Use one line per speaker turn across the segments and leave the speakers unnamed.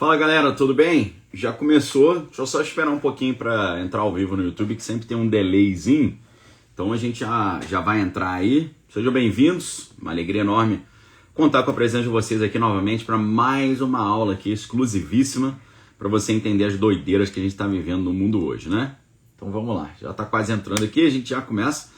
Fala galera, tudo bem? Já começou, deixa eu só esperar um pouquinho para entrar ao vivo no YouTube, que sempre tem um delayzinho. Então a gente já vai entrar aí. Sejam bem-vindos, uma alegria enorme contar com a presença de vocês aqui novamente para mais uma aula aqui exclusivíssima para você entender as doideiras que a gente está vivendo no mundo hoje, né? Então vamos lá, já está quase entrando aqui, a gente já começa.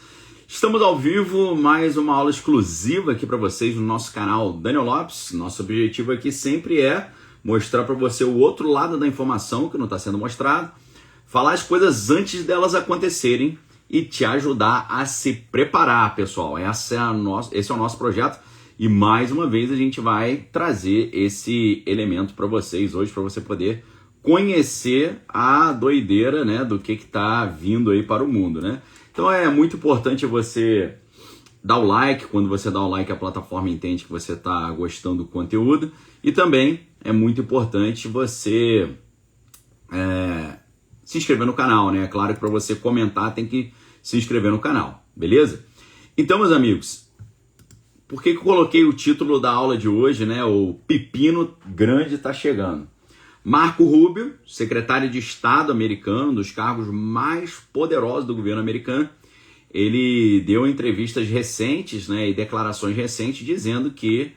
Estamos ao vivo, mais uma aula exclusiva aqui para vocês no nosso canal Daniel Lopes. Nosso objetivo aqui sempre é mostrar para você o outro lado da informação que não está sendo mostrado, falar as coisas antes delas acontecerem e te ajudar a se preparar, pessoal. Esse é o nosso projeto e mais uma vez a gente vai trazer esse elemento para vocês hoje, para você poder conhecer a doideira, né, do que está vindo aí para o mundo, né? Então é muito importante você dar o like. Quando você dá o like, a plataforma entende que você está gostando do conteúdo. E também é muito importante você se inscrever no canal, né? É claro que para você comentar tem que se inscrever no canal, beleza? Então, meus amigos, por que eu coloquei o título da aula de hoje, né? O Pepino Grande está chegando. Marco Rubio, secretário de Estado americano, um dos cargos mais poderosos do governo americano, ele deu entrevistas recentes, né, e declarações recentes dizendo que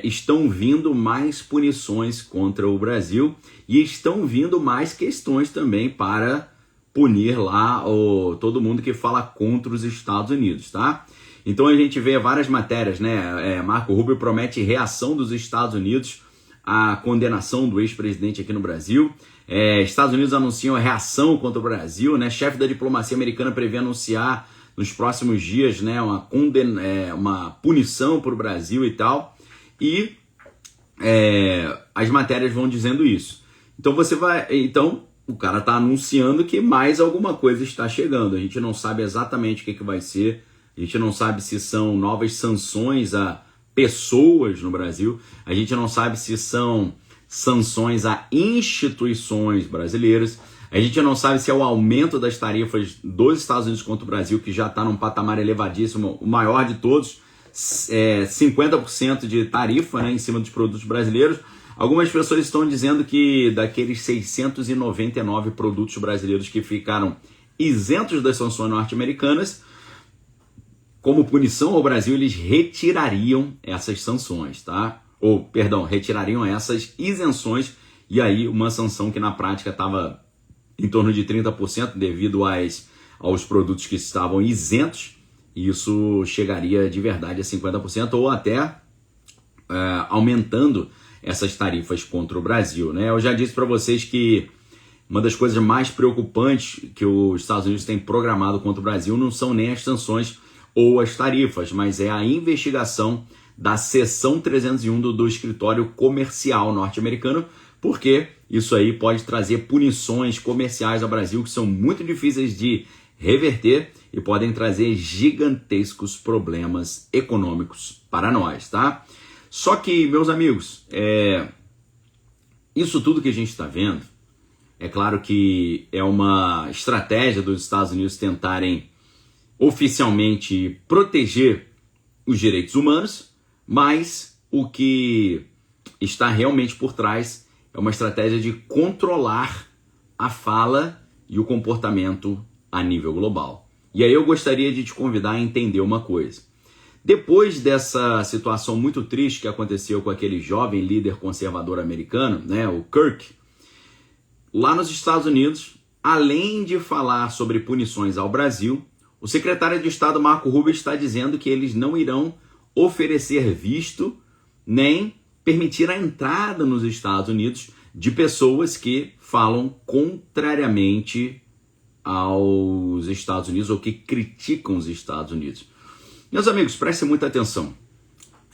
estão vindo mais punições contra o Brasil e estão vindo mais questões também para punir lá todo mundo que fala contra os Estados Unidos, tá? Então a gente vê várias matérias, né? Marco Rubio promete reação dos Estados Unidos à condenação do ex-presidente aqui no Brasil. Estados Unidos anunciam a reação contra o Brasil, né? Chefe da diplomacia americana prevê anunciar nos próximos dias, né, uma punição para o Brasil e tal. E as matérias vão dizendo isso. Então o cara está anunciando que mais alguma coisa está chegando. A gente não sabe exatamente o que vai ser. A gente não sabe se são novas sanções a pessoas no Brasil. A gente não sabe se são sanções a instituições brasileiras. A gente não sabe se é o aumento das tarifas dos Estados Unidos contra o Brasil, que já está num patamar elevadíssimo, o maior de todos, 50% de tarifa, né, em cima dos produtos brasileiros. Algumas pessoas estão dizendo que daqueles 699 produtos brasileiros que ficaram isentos das sanções norte-americanas, como punição ao Brasil, eles retirariam essas sanções, tá? Retirariam essas isenções, e aí uma sanção que na prática estava em torno de 30% devido aos produtos que estavam isentos, e isso chegaria de verdade a 50% ou até aumentando essas tarifas contra o Brasil, né? Eu já disse para vocês que uma das coisas mais preocupantes que os Estados Unidos têm programado contra o Brasil não são nem as sanções ou as tarifas, mas é a investigação da seção 301 do escritório comercial norte-americano, porque isso aí pode trazer punições comerciais ao Brasil que são muito difíceis de reverter e podem trazer gigantescos problemas econômicos para nós, tá? Só que, meus amigos, isso tudo que a gente está vendo, é claro que é uma estratégia dos Estados Unidos tentarem oficialmente proteger os direitos humanos, mas o que está realmente por trás é uma estratégia de controlar a fala e o comportamento a nível global. E aí eu gostaria de te convidar a entender uma coisa. Depois dessa situação muito triste que aconteceu com aquele jovem líder conservador americano, né, o Kirk, lá nos Estados Unidos, além de falar sobre punições ao Brasil, o secretário de Estado Marco Rubio está dizendo que eles não irão oferecer visto nem permitir a entrada nos Estados Unidos de pessoas que falam contrariamente aos Estados Unidos ou que criticam os Estados Unidos. Meus amigos, prestem muita atenção.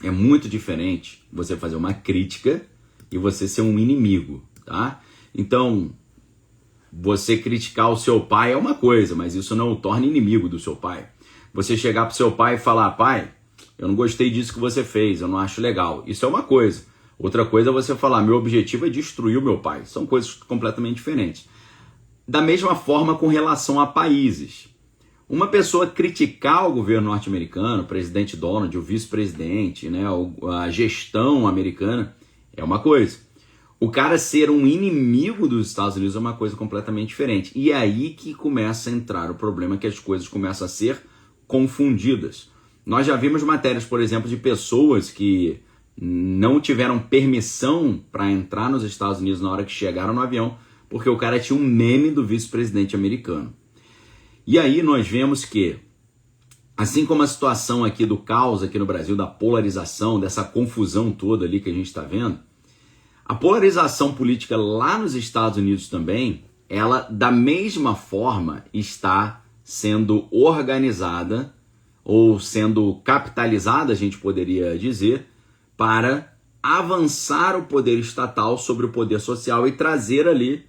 É muito diferente você fazer uma crítica e você ser um inimigo, tá? Então, você criticar o seu pai é uma coisa, mas isso não o torna inimigo do seu pai. Você chegar para o seu pai e falar: pai, eu não gostei disso que você fez, eu não acho legal. Isso é uma coisa. Outra coisa é você falar: meu objetivo é destruir o meu pai. São coisas completamente diferentes. Da mesma forma com relação a países. Uma pessoa criticar o governo norte-americano, o presidente Donald, o vice-presidente, né, a gestão americana, é uma coisa. O cara ser um inimigo dos Estados Unidos é uma coisa completamente diferente. E é aí que começa a entrar o problema, que as coisas começam a ser confundidas. Nós já vimos matérias, por exemplo, de pessoas que não tiveram permissão para entrar nos Estados Unidos na hora que chegaram no avião, porque o cara tinha um meme do vice-presidente americano. E aí nós vemos que, assim como a situação aqui do caos aqui no Brasil, da polarização, dessa confusão toda ali que a gente está vendo, a polarização política lá nos Estados Unidos também, ela da mesma forma está sendo organizada ou sendo capitalizada, a gente poderia dizer, para avançar o poder estatal sobre o poder social e trazer ali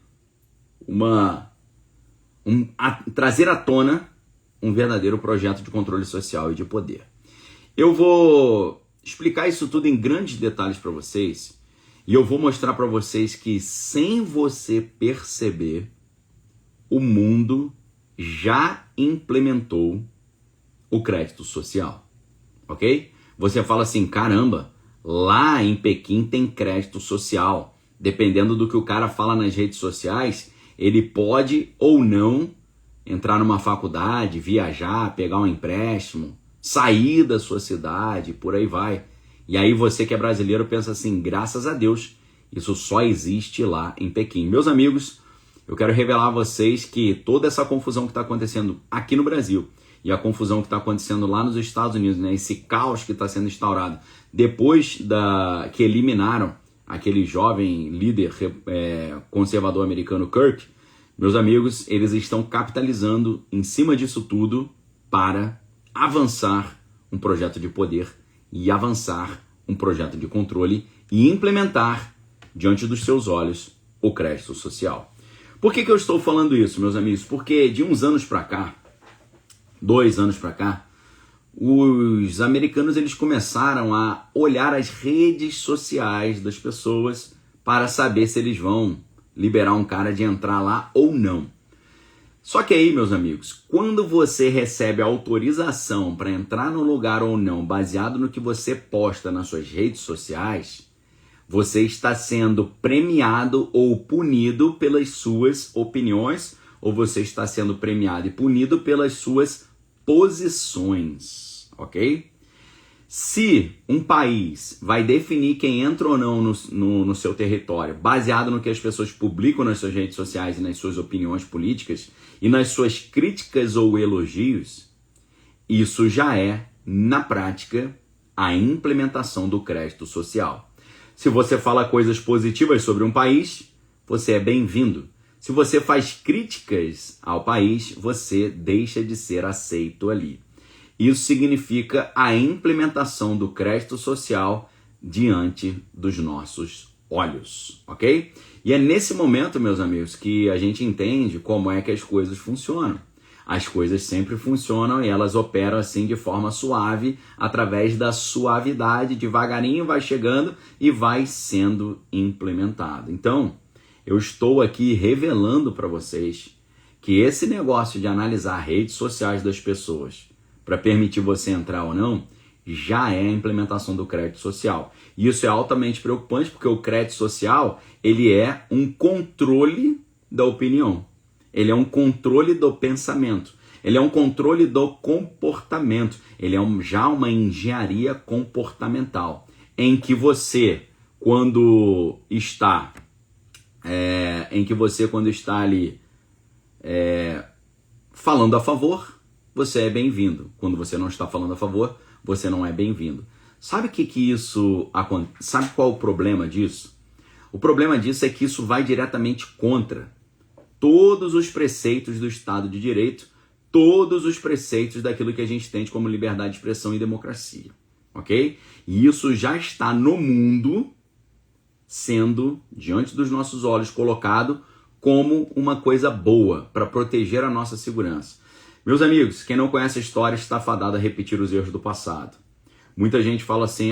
trazer à tona um verdadeiro projeto de controle social e de poder. Eu vou explicar isso tudo em grandes detalhes para vocês. E eu vou mostrar para vocês que, sem você perceber, o mundo já implementou o crédito social, ok? Você fala assim, caramba, lá em Pequim tem crédito social. Dependendo do que o cara fala nas redes sociais, ele pode ou não entrar numa faculdade, viajar, pegar um empréstimo, sair da sua cidade, por aí vai. E aí você que é brasileiro pensa assim, graças a Deus, isso só existe lá em Pequim. Meus amigos, eu quero revelar a vocês que toda essa confusão que está acontecendo aqui no Brasil e a confusão que está acontecendo lá nos Estados Unidos, né, esse caos que está sendo instaurado depois que eliminaram aquele jovem líder conservador americano Kirk, meus amigos, eles estão capitalizando em cima disso tudo para avançar um projeto de poder e avançar um projeto de controle e implementar, diante dos seus olhos, o crédito social. Por que eu estou falando isso, meus amigos? Porque de uns anos para cá, 2 anos para cá, os americanos eles começaram a olhar as redes sociais das pessoas para saber se eles vão liberar um cara de entrar lá ou não. Só que aí, meus amigos, quando você recebe autorização para entrar no lugar ou não, baseado no que você posta nas suas redes sociais, você está sendo premiado ou punido pelas suas opiniões, ou você está sendo premiado e punido pelas suas posições, ok? Se um país vai definir quem entra ou não no seu território, baseado no que as pessoas publicam nas suas redes sociais e nas suas opiniões políticas e nas suas críticas ou elogios, isso já é, na prática, a implementação do crédito social. Se você fala coisas positivas sobre um país, você é bem-vindo. Se você faz críticas ao país, você deixa de ser aceito ali. Isso significa a implementação do crédito social diante dos nossos olhos, ok? E é nesse momento, meus amigos, que a gente entende como é que as coisas funcionam. As coisas sempre funcionam e elas operam assim de forma suave, através da suavidade, devagarinho vai chegando e vai sendo implementado. Então, eu estou aqui revelando para vocês que esse negócio de analisar redes sociais das pessoas para permitir você entrar ou não, já é a implementação do crédito social. E isso é altamente preocupante, porque o crédito social, ele é um controle da opinião. Ele é um controle do pensamento. Ele é um controle do comportamento. Ele é já uma engenharia comportamental, em que você, quando está ali falando a favor, você é bem-vindo. Quando você não está falando a favor, você não é bem-vindo. Sabe sabe qual o problema disso? O problema disso é que isso vai diretamente contra todos os preceitos do Estado de Direito, todos os preceitos daquilo que a gente tem como liberdade de expressão e democracia, ok? E isso já está no mundo sendo, diante dos nossos olhos, colocado como uma coisa boa para proteger a nossa segurança. Meus amigos, quem não conhece a história está fadado a repetir os erros do passado. Muita gente fala assim,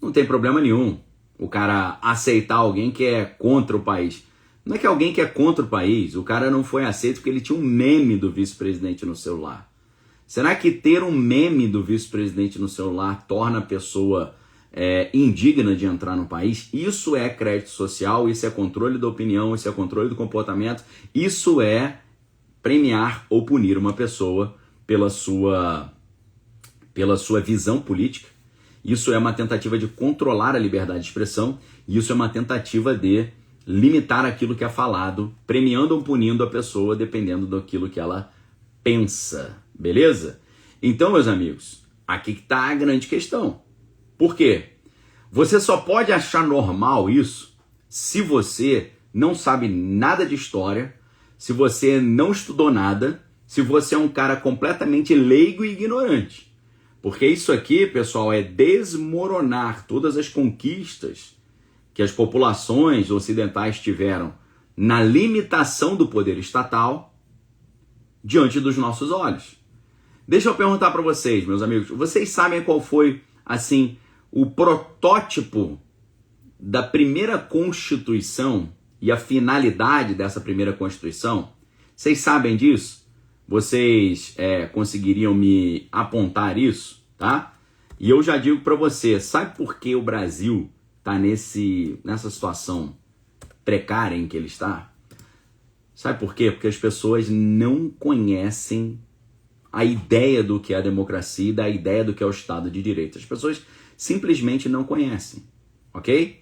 não tem problema nenhum o cara aceitar alguém que é contra o país. Não é que alguém que é contra o país, o cara não foi aceito porque ele tinha um meme do vice-presidente no celular. Será que ter um meme do vice-presidente no celular torna a pessoa indigna de entrar no país. Isso é crédito social, isso é controle da opinião, isso é controle do comportamento, isso é premiar ou punir uma pessoa pela sua visão política. Isso é uma tentativa de controlar a liberdade de expressão, e isso é uma tentativa de limitar aquilo que é falado, premiando ou punindo a pessoa dependendo daquilo que ela pensa, beleza? Então, meus amigos, aqui que está a grande questão. Por quê? Você só pode achar normal isso se você não sabe nada de história, se você não estudou nada, se você é um cara completamente leigo e ignorante. Porque isso aqui, pessoal, é desmoronar todas as conquistas que as populações ocidentais tiveram na limitação do poder estatal diante dos nossos olhos. Deixa eu perguntar para vocês, meus amigos, vocês sabem qual foi, assim, o protótipo da primeira Constituição e a finalidade dessa primeira Constituição? Vocês sabem disso? Vocês conseguiriam me apontar isso, tá? E eu já digo para você, sabe por que o Brasil está nessa situação precária em que ele está? Sabe por quê? Porque as pessoas não conhecem a ideia do que é a democracia e da ideia do que é o Estado de Direito. As pessoas simplesmente não conhecem, ok?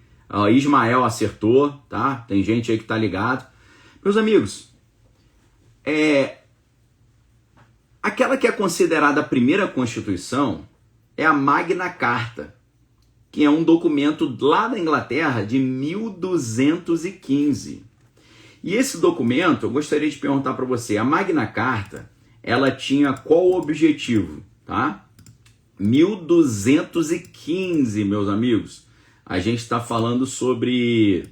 Ismael acertou, tá? Tem gente aí que tá ligado. Meus amigos, aquela que é considerada a primeira Constituição é a Magna Carta, que é um documento lá da Inglaterra de 1215. E esse documento, eu gostaria de perguntar para você, a Magna Carta, ela tinha qual objetivo, tá? 1215, meus amigos. A gente está falando sobre,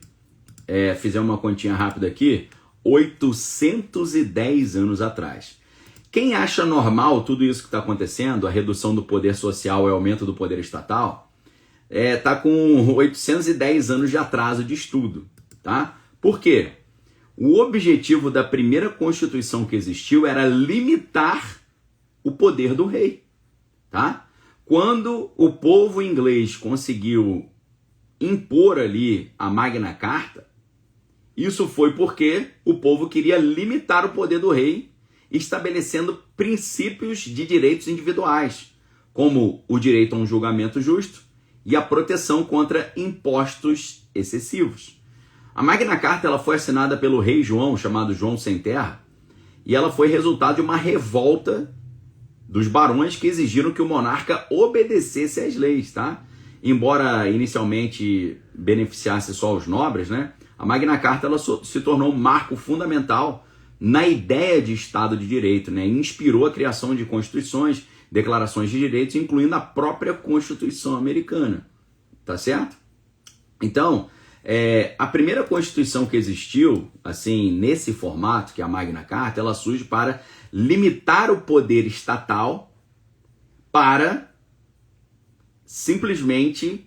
fizer uma continha rápida aqui, 810 anos atrás. Quem acha normal tudo isso que está acontecendo, a redução do poder social e o aumento do poder estatal, tá com 810 anos de atraso de estudo, tá? Por quê? O objetivo da primeira Constituição que existiu era limitar o poder do rei, tá? Quando o povo inglês conseguiu impor ali a Magna Carta, isso foi porque o povo queria limitar o poder do rei, estabelecendo princípios de direitos individuais, como o direito a um julgamento justo e a proteção contra impostos excessivos. A Magna Carta ela foi assinada pelo rei João, chamado João Sem Terra, e ela foi resultado de uma revolta dos barões que exigiram que o monarca obedecesse às leis, tá? Embora inicialmente beneficiasse só os nobres, né? A Magna Carta ela se tornou um marco fundamental na ideia de Estado de Direito, né? E inspirou a criação de constituições, declarações de direitos, incluindo a própria Constituição americana, tá certo? Então, a primeira Constituição que existiu, assim, nesse formato, que é a Magna Carta, ela surge para limitar o poder estatal para simplesmente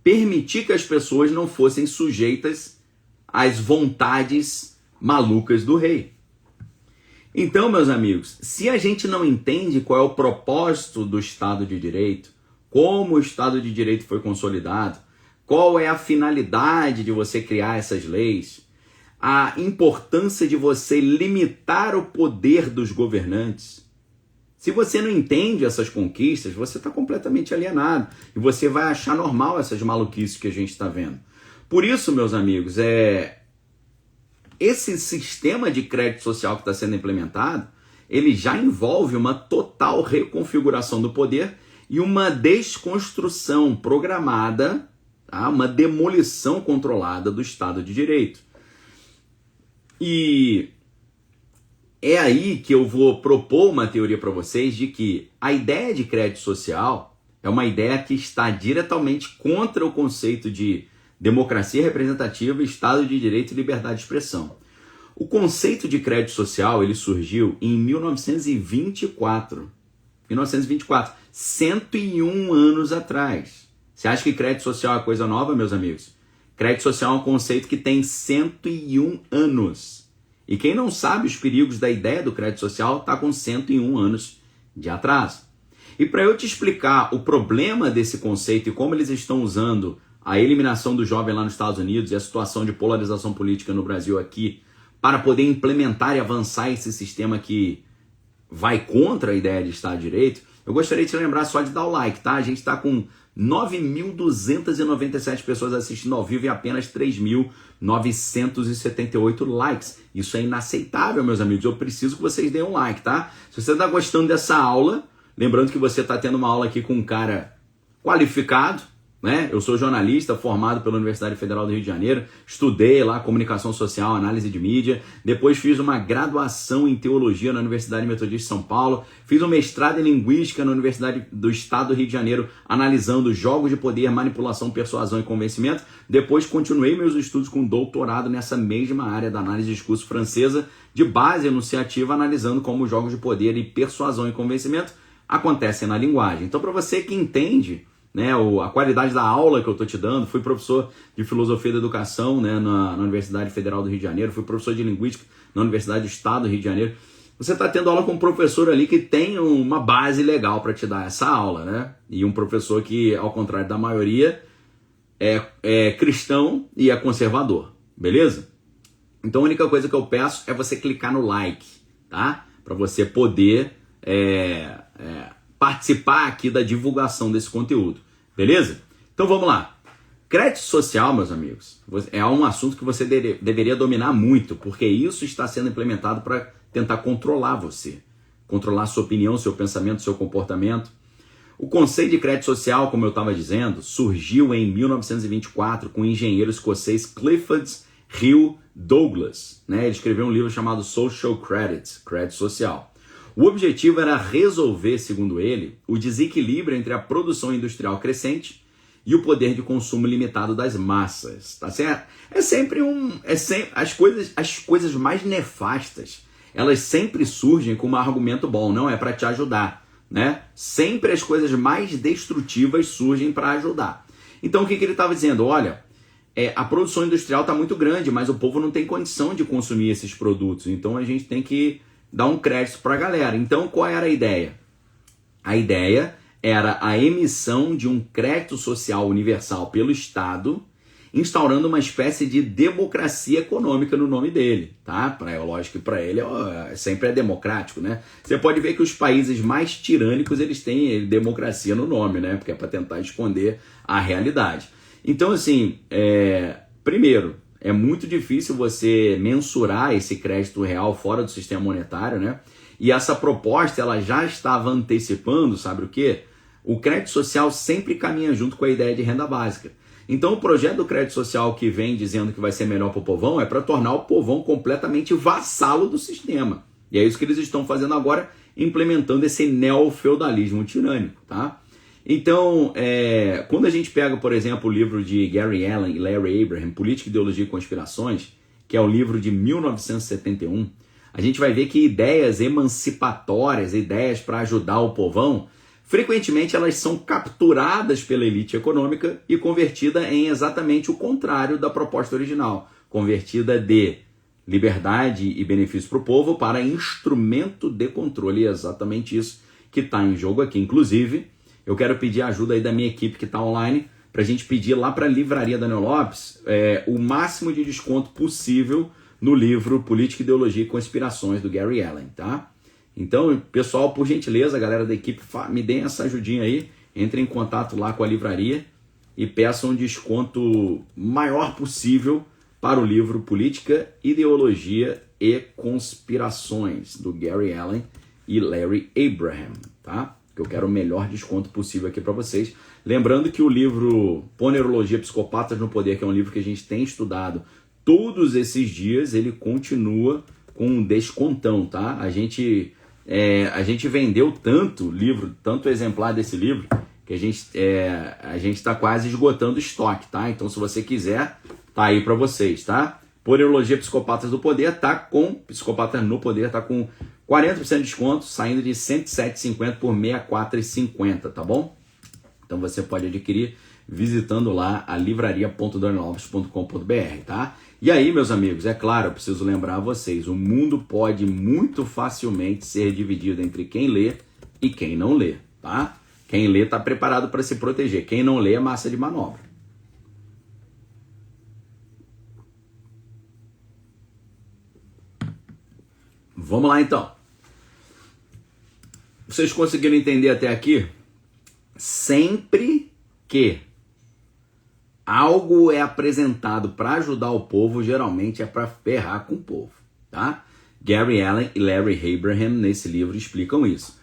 permitir que as pessoas não fossem sujeitas às vontades malucas do rei. Então, meus amigos, se a gente não entende qual é o propósito do Estado de Direito, como o Estado de Direito foi consolidado, qual é a finalidade de você criar essas leis, a importância de você limitar o poder dos governantes. Se você não entende essas conquistas, você está completamente alienado e você vai achar normal essas maluquices que a gente está vendo. Por isso, meus amigos, esse sistema de crédito social que está sendo implementado, ele já envolve uma total reconfiguração do poder e uma desconstrução programada, tá? Uma demolição controlada do Estado de Direito. E é aí que eu vou propor uma teoria para vocês de que a ideia de crédito social é uma ideia que está diretamente contra o conceito de democracia representativa, Estado de Direito e liberdade de expressão. O conceito de crédito social ele surgiu em 1924. 101 anos atrás. Você acha que crédito social é coisa nova, meus amigos? Crédito social é um conceito que tem 101 anos. E quem não sabe os perigos da ideia do crédito social está com 101 anos de atraso. E para eu te explicar o problema desse conceito e como eles estão usando a eliminação do jovem lá nos Estados Unidos e a situação de polarização política no Brasil aqui para poder implementar e avançar esse sistema que vai contra a ideia de Estado de Direito, eu gostaria de te lembrar só de dar o like, tá? A gente está com 9.297 pessoas assistindo ao vivo e apenas 3.978 likes. Isso é inaceitável, meus amigos. Eu preciso que vocês deem um like, tá? Se você está gostando dessa aula, lembrando que você está tendo uma aula aqui com um cara qualificado, né? Eu sou jornalista formado pela Universidade Federal do Rio de Janeiro, estudei lá comunicação social, análise de mídia, depois fiz uma graduação em teologia na Universidade Metodista de São Paulo, fiz um mestrado em linguística na Universidade do Estado do Rio de Janeiro, analisando jogos de poder, manipulação, persuasão e convencimento. Depois continuei meus estudos com doutorado nessa mesma área da análise de discurso francesa, de base enunciativa, analisando como jogos de poder e persuasão e convencimento acontecem na linguagem. Então, para você que entende, né, a qualidade da aula que eu estou te dando, fui professor de filosofia da educação, né, na Universidade Federal do Rio de Janeiro, fui professor de linguística na Universidade do Estado do Rio de Janeiro. Você está tendo aula com um professor ali que tem uma base legal para te dar essa aula, né? E um professor que, ao contrário da maioria, é cristão e é conservador, beleza? Então a única coisa que eu peço é você clicar no like, tá? Para você poder participar aqui da divulgação desse conteúdo, beleza? Então vamos lá. Crédito social, meus amigos, é um assunto que você deveria dominar muito, porque isso está sendo implementado para tentar controlar você, controlar sua opinião, seu pensamento, seu comportamento. O conceito de crédito social, como eu estava dizendo, surgiu em 1924 com o engenheiro escocês Clifford Hill Douglas, né? Ele escreveu um livro chamado Social Credit, crédito social. O objetivo era resolver, segundo ele, o desequilíbrio entre a produção industrial crescente e o poder de consumo limitado das massas, tá certo? As coisas mais nefastas, elas sempre surgem com um argumento bom, não é para te ajudar, né? Sempre as coisas mais destrutivas surgem para ajudar. Então o que ele estava dizendo? Olha, a produção industrial está muito grande, mas o povo não tem condição de consumir esses produtos, então a gente tem que dar um crédito para a galera. Então, qual era a ideia? A ideia era a emissão de um crédito social universal pelo Estado, instaurando uma espécie de democracia econômica no nome dele, tá? Lógico que para ele sempre é democrático, né? Você pode ver que os países mais tirânicos, eles têm democracia no nome, né? Porque é para tentar esconder a realidade. Então, assim, primeiro, é muito difícil você mensurar esse crédito real fora do sistema monetário, né? E essa proposta, ela já estava antecipando, sabe o quê? O crédito social sempre caminha junto com a ideia de renda básica. Então, o projeto do crédito social que vem dizendo que vai ser melhor para o povão é para tornar o povão completamente vassalo do sistema. E é isso que eles estão fazendo agora, implementando esse neofeudalismo tirânico, tá? Então, quando a gente pega, por exemplo, o livro de Gary Allen e Larry Abraham, Política, Ideologia e Conspirações, que é o livro de 1971, a gente vai ver que ideias emancipatórias, ideias para ajudar o povão, frequentemente elas são capturadas pela elite econômica e convertida em exatamente o contrário da proposta original, convertida de liberdade e benefício para o povo para instrumento de controle. E é exatamente isso que está em jogo aqui. Inclusive, eu quero pedir a ajuda aí da minha equipe que está online para a gente pedir lá para a Livraria Daniel Lopes o máximo de desconto possível no livro Política, Ideologia e Conspirações, do Gary Allen, tá? Então, pessoal, por gentileza, a galera da equipe, me deem essa ajudinha aí, entrem em contato lá com a livraria e peçam um desconto maior possível para o livro Política, Ideologia e Conspirações, do Gary Allen e Larry Abraham, tá? Que eu quero o melhor desconto possível aqui para vocês. Lembrando que o livro Ponerologia, Psicopatas no Poder, que é um livro que a gente tem estudado todos esses dias, ele continua com um descontão, tá? A gente vendeu tanto livro, tanto exemplar desse livro, que a gente está quase esgotando o estoque, tá? Então, se você quiser, tá aí para vocês, tá? Ponerologia, Psicopatas do Poder, Psicopatas no Poder, tá com 40% de desconto, saindo de R$ 107,50 por R$ 64,50, tá bom? Então você pode adquirir visitando lá a livraria.daniellopes.com.br, tá? E aí, meus amigos, é claro, eu preciso lembrar a vocês, o mundo pode muito facilmente ser dividido entre quem lê e quem não lê, tá? Quem lê está preparado para se proteger. Quem não lê é massa de manobra. Vamos lá então. Vocês conseguiram entender até aqui? Sempre que algo é apresentado para ajudar o povo, geralmente é para ferrar com o povo, tá? Gary Allen e Larry Abraham, nesse livro, explicam isso.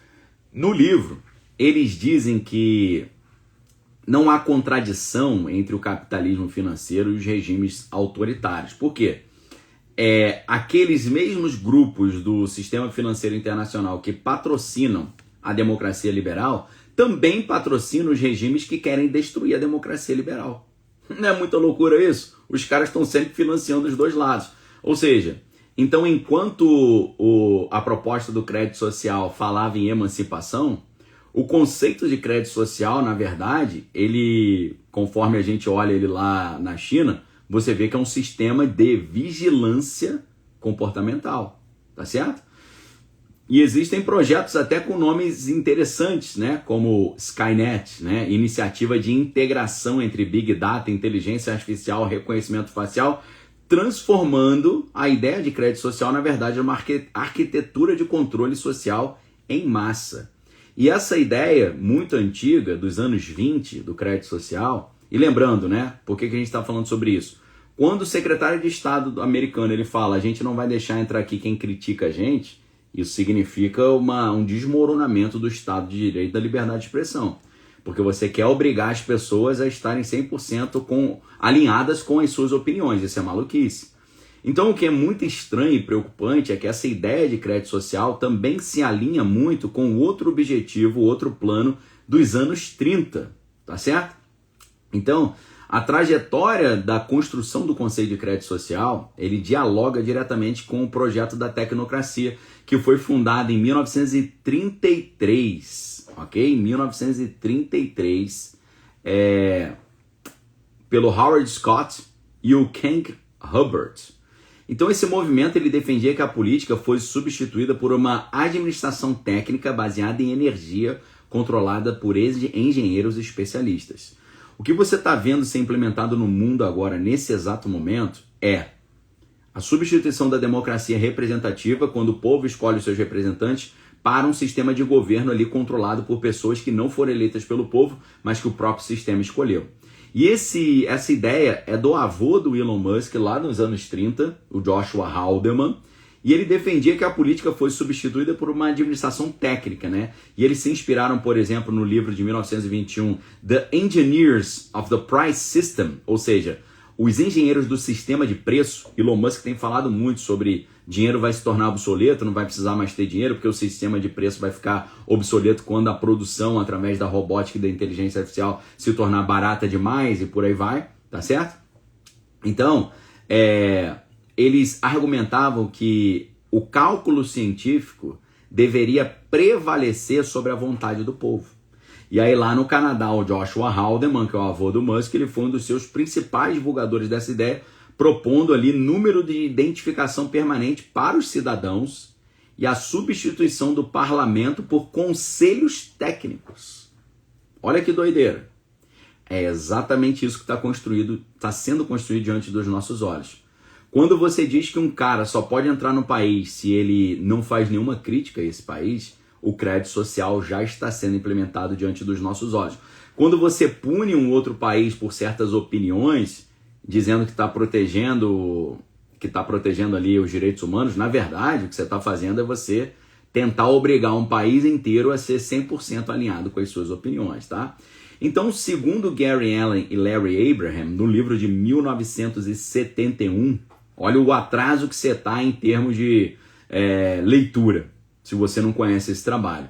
No livro, eles dizem que não há contradição entre o capitalismo financeiro e os regimes autoritários. Por quê? Aqueles mesmos grupos do sistema financeiro internacional que patrocinam a democracia liberal também patrocinam os regimes que querem destruir a democracia liberal. Não é muita loucura isso? Os caras estão sempre financiando os dois lados. Ou seja, então enquanto a proposta do crédito social falava em emancipação, o conceito de crédito social, na verdade, ele, conforme a gente olha ele lá na China, você vê que é um sistema de vigilância comportamental, tá certo? E existem projetos até com nomes interessantes, né? Como Skynet, né? Iniciativa de integração entre Big Data, inteligência artificial, reconhecimento facial, transformando a ideia de crédito social, na verdade, numa arquitetura de controle social em massa. E essa ideia muito antiga, dos anos 20, do crédito social, e lembrando, né? Por que a gente está falando sobre isso? Quando o secretário de Estado americano ele fala, a gente não vai deixar entrar aqui quem critica a gente, isso significa um desmoronamento do Estado de Direito e da liberdade de expressão. Porque você quer obrigar as pessoas a estarem 100% alinhadas com as suas opiniões. Isso é maluquice. Então o que é muito estranho e preocupante é que essa ideia de crédito social também se alinha muito com outro objetivo, outro plano dos anos 30, tá certo? Então, a trajetória da construção do conceito de crédito social, ele dialoga diretamente com o projeto da tecnocracia, que foi fundado em 1933, ok? Em 1933, pelo Howard Scott e o Ken Hubbard. Então esse movimento ele defendia que a política fosse substituída por uma administração técnica baseada em energia controlada por engenheiros especialistas. O que você está vendo ser implementado no mundo agora, nesse exato momento, é a substituição da democracia representativa, quando o povo escolhe os seus representantes, para um sistema de governo ali controlado por pessoas que não foram eleitas pelo povo, mas que o próprio sistema escolheu. E essa ideia é do avô do Elon Musk lá nos anos 30, o Joshua Haldeman, e ele defendia que a política fosse substituída por uma administração técnica, né? E eles se inspiraram, por exemplo, no livro de 1921, The Engineers of the Price System, ou seja, os engenheiros do sistema de preço. Elon Musk tem falado muito sobre dinheiro vai se tornar obsoleto, não vai precisar mais ter dinheiro, porque o sistema de preço vai ficar obsoleto quando a produção, através da robótica e da inteligência artificial, se tornar barata demais e por aí vai, tá certo? Então, eles argumentavam que o cálculo científico deveria prevalecer sobre a vontade do povo. E aí lá no Canadá, o Joshua Haldeman, que é o avô do Musk, ele foi um dos seus principais divulgadores dessa ideia, propondo ali número de identificação permanente para os cidadãos e a substituição do parlamento por conselhos técnicos. Olha que doideira. É exatamente isso que está sendo construído diante dos nossos olhos. Quando você diz que um cara só pode entrar no país se ele não faz nenhuma crítica a esse país, o crédito social já está sendo implementado diante dos nossos olhos. Quando você pune um outro país por certas opiniões, dizendo que está protegendo ali os direitos humanos, na verdade o que você está fazendo é você tentar obrigar um país inteiro a ser 100% alinhado com as suas opiniões, tá? Então, segundo Gary Allen e Larry Abraham, no livro de 1971, olha o atraso que você está em termos de leitura, se você não conhece esse trabalho.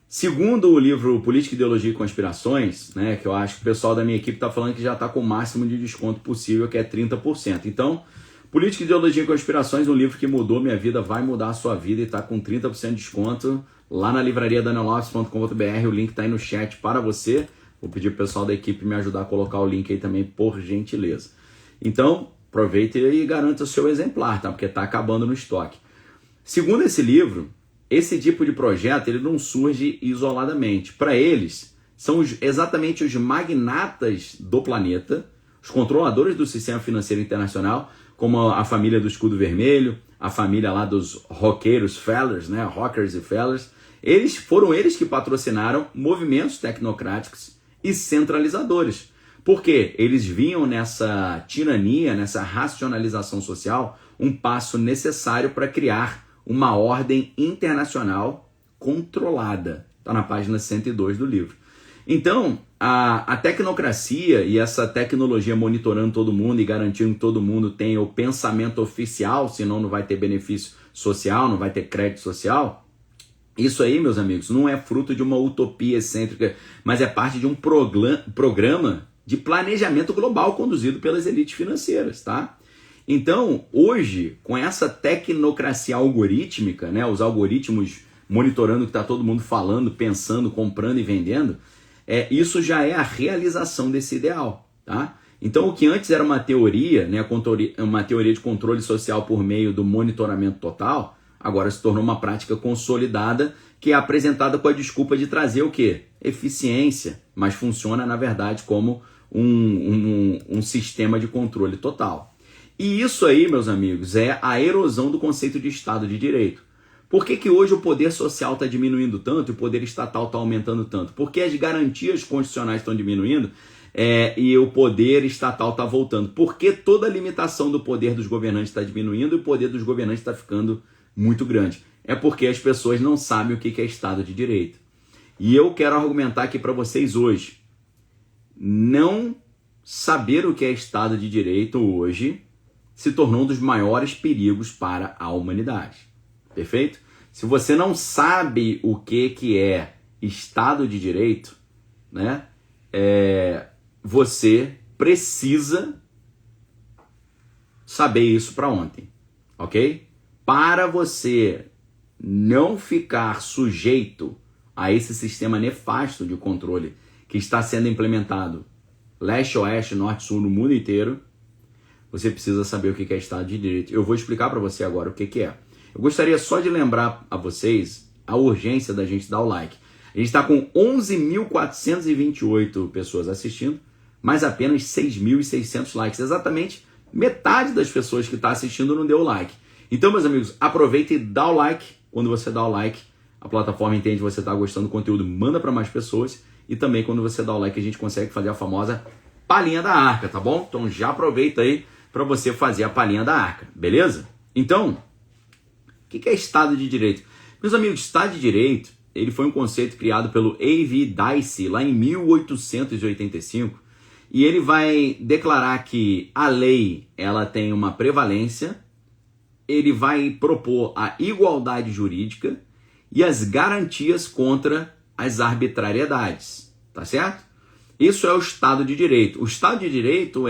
Segundo o livro Política, Ideologia e Conspirações, né, que eu acho que o pessoal da minha equipe está falando que já está com o máximo de desconto possível, que é 30%. Então, Política, Ideologia e Conspirações, um livro que mudou minha vida, vai mudar a sua vida e está com 30% de desconto lá na livraria daniellopes.com.br. O link está aí no chat para você. Vou pedir para o pessoal da equipe me ajudar a colocar o link aí também, por gentileza. Então, aproveite e garanta o seu exemplar, tá? Porque está acabando no estoque. Segundo esse livro, esse tipo de projeto ele não surge isoladamente. Para eles, são exatamente os magnatas do planeta, os controladores do sistema financeiro internacional, como a família do Escudo Vermelho, a família lá dos roqueiros Fellers, né, Rockers e Fellers. Foram eles que patrocinaram movimentos tecnocráticos e centralizadores. Porque eles viam nessa tirania, nessa racionalização social, um passo necessário para criar uma ordem internacional controlada. Está na página 102 do livro. Então, a tecnocracia e essa tecnologia monitorando todo mundo e garantindo que todo mundo tenha o pensamento oficial, senão não vai ter benefício social, não vai ter crédito social. Isso aí, meus amigos, não é fruto de uma utopia excêntrica, mas é parte de um programa de planejamento global conduzido pelas elites financeiras, tá? Então, hoje, com essa tecnocracia algorítmica, né, os algoritmos monitorando o que está todo mundo falando, pensando, comprando e vendendo, isso já é a realização desse ideal, tá? Então, o que antes era uma teoria, né, uma teoria de controle social por meio do monitoramento total, agora se tornou uma prática consolidada que é apresentada com a desculpa de trazer o quê? Eficiência, mas funciona, na verdade, como um sistema de controle total. E isso aí, meus amigos, é a erosão do conceito de Estado de Direito. Por que hoje o poder social está diminuindo tanto e o poder estatal está aumentando tanto? Porque as garantias constitucionais estão diminuindo e o poder estatal está voltando. Por que toda a limitação do poder dos governantes está diminuindo e o poder dos governantes está ficando muito grande? É porque as pessoas não sabem o que é Estado de Direito. E eu quero argumentar aqui para vocês hoje. Não saber o que é Estado de Direito hoje se tornou um dos maiores perigos para a humanidade. Perfeito? Se você não sabe o que é Estado de Direito, né, você precisa saber isso para ontem, ok? Para você não ficar sujeito a esse sistema nefasto de controle que está sendo implementado leste, oeste, norte, sul, no mundo inteiro, você precisa saber o que é Estado de Direito. Eu vou explicar para você agora o que é. Eu gostaria só de lembrar a vocês a urgência da gente dar o like. A gente está com 11.428 pessoas assistindo, mas apenas 6.600 likes. Exatamente metade das pessoas que está assistindo não deu o like. Então, meus amigos, aproveita e dá o like. Quando você dá o like, a plataforma entende que você está gostando do conteúdo, manda para mais pessoas. E também quando você dá o like, a gente consegue fazer a famosa palhinha da arca, tá bom? Então já aproveita aí para você fazer a palhinha da arca, beleza? Então, o que é Estado de Direito? Meus amigos, Estado de Direito, ele foi um conceito criado pelo A.V. Dicey lá em 1885 e ele vai declarar que a lei ela tem uma prevalência, ele vai propor a igualdade jurídica e as garantias contra as arbitrariedades, tá certo? Isso é o Estado de Direito. O Estado de Direito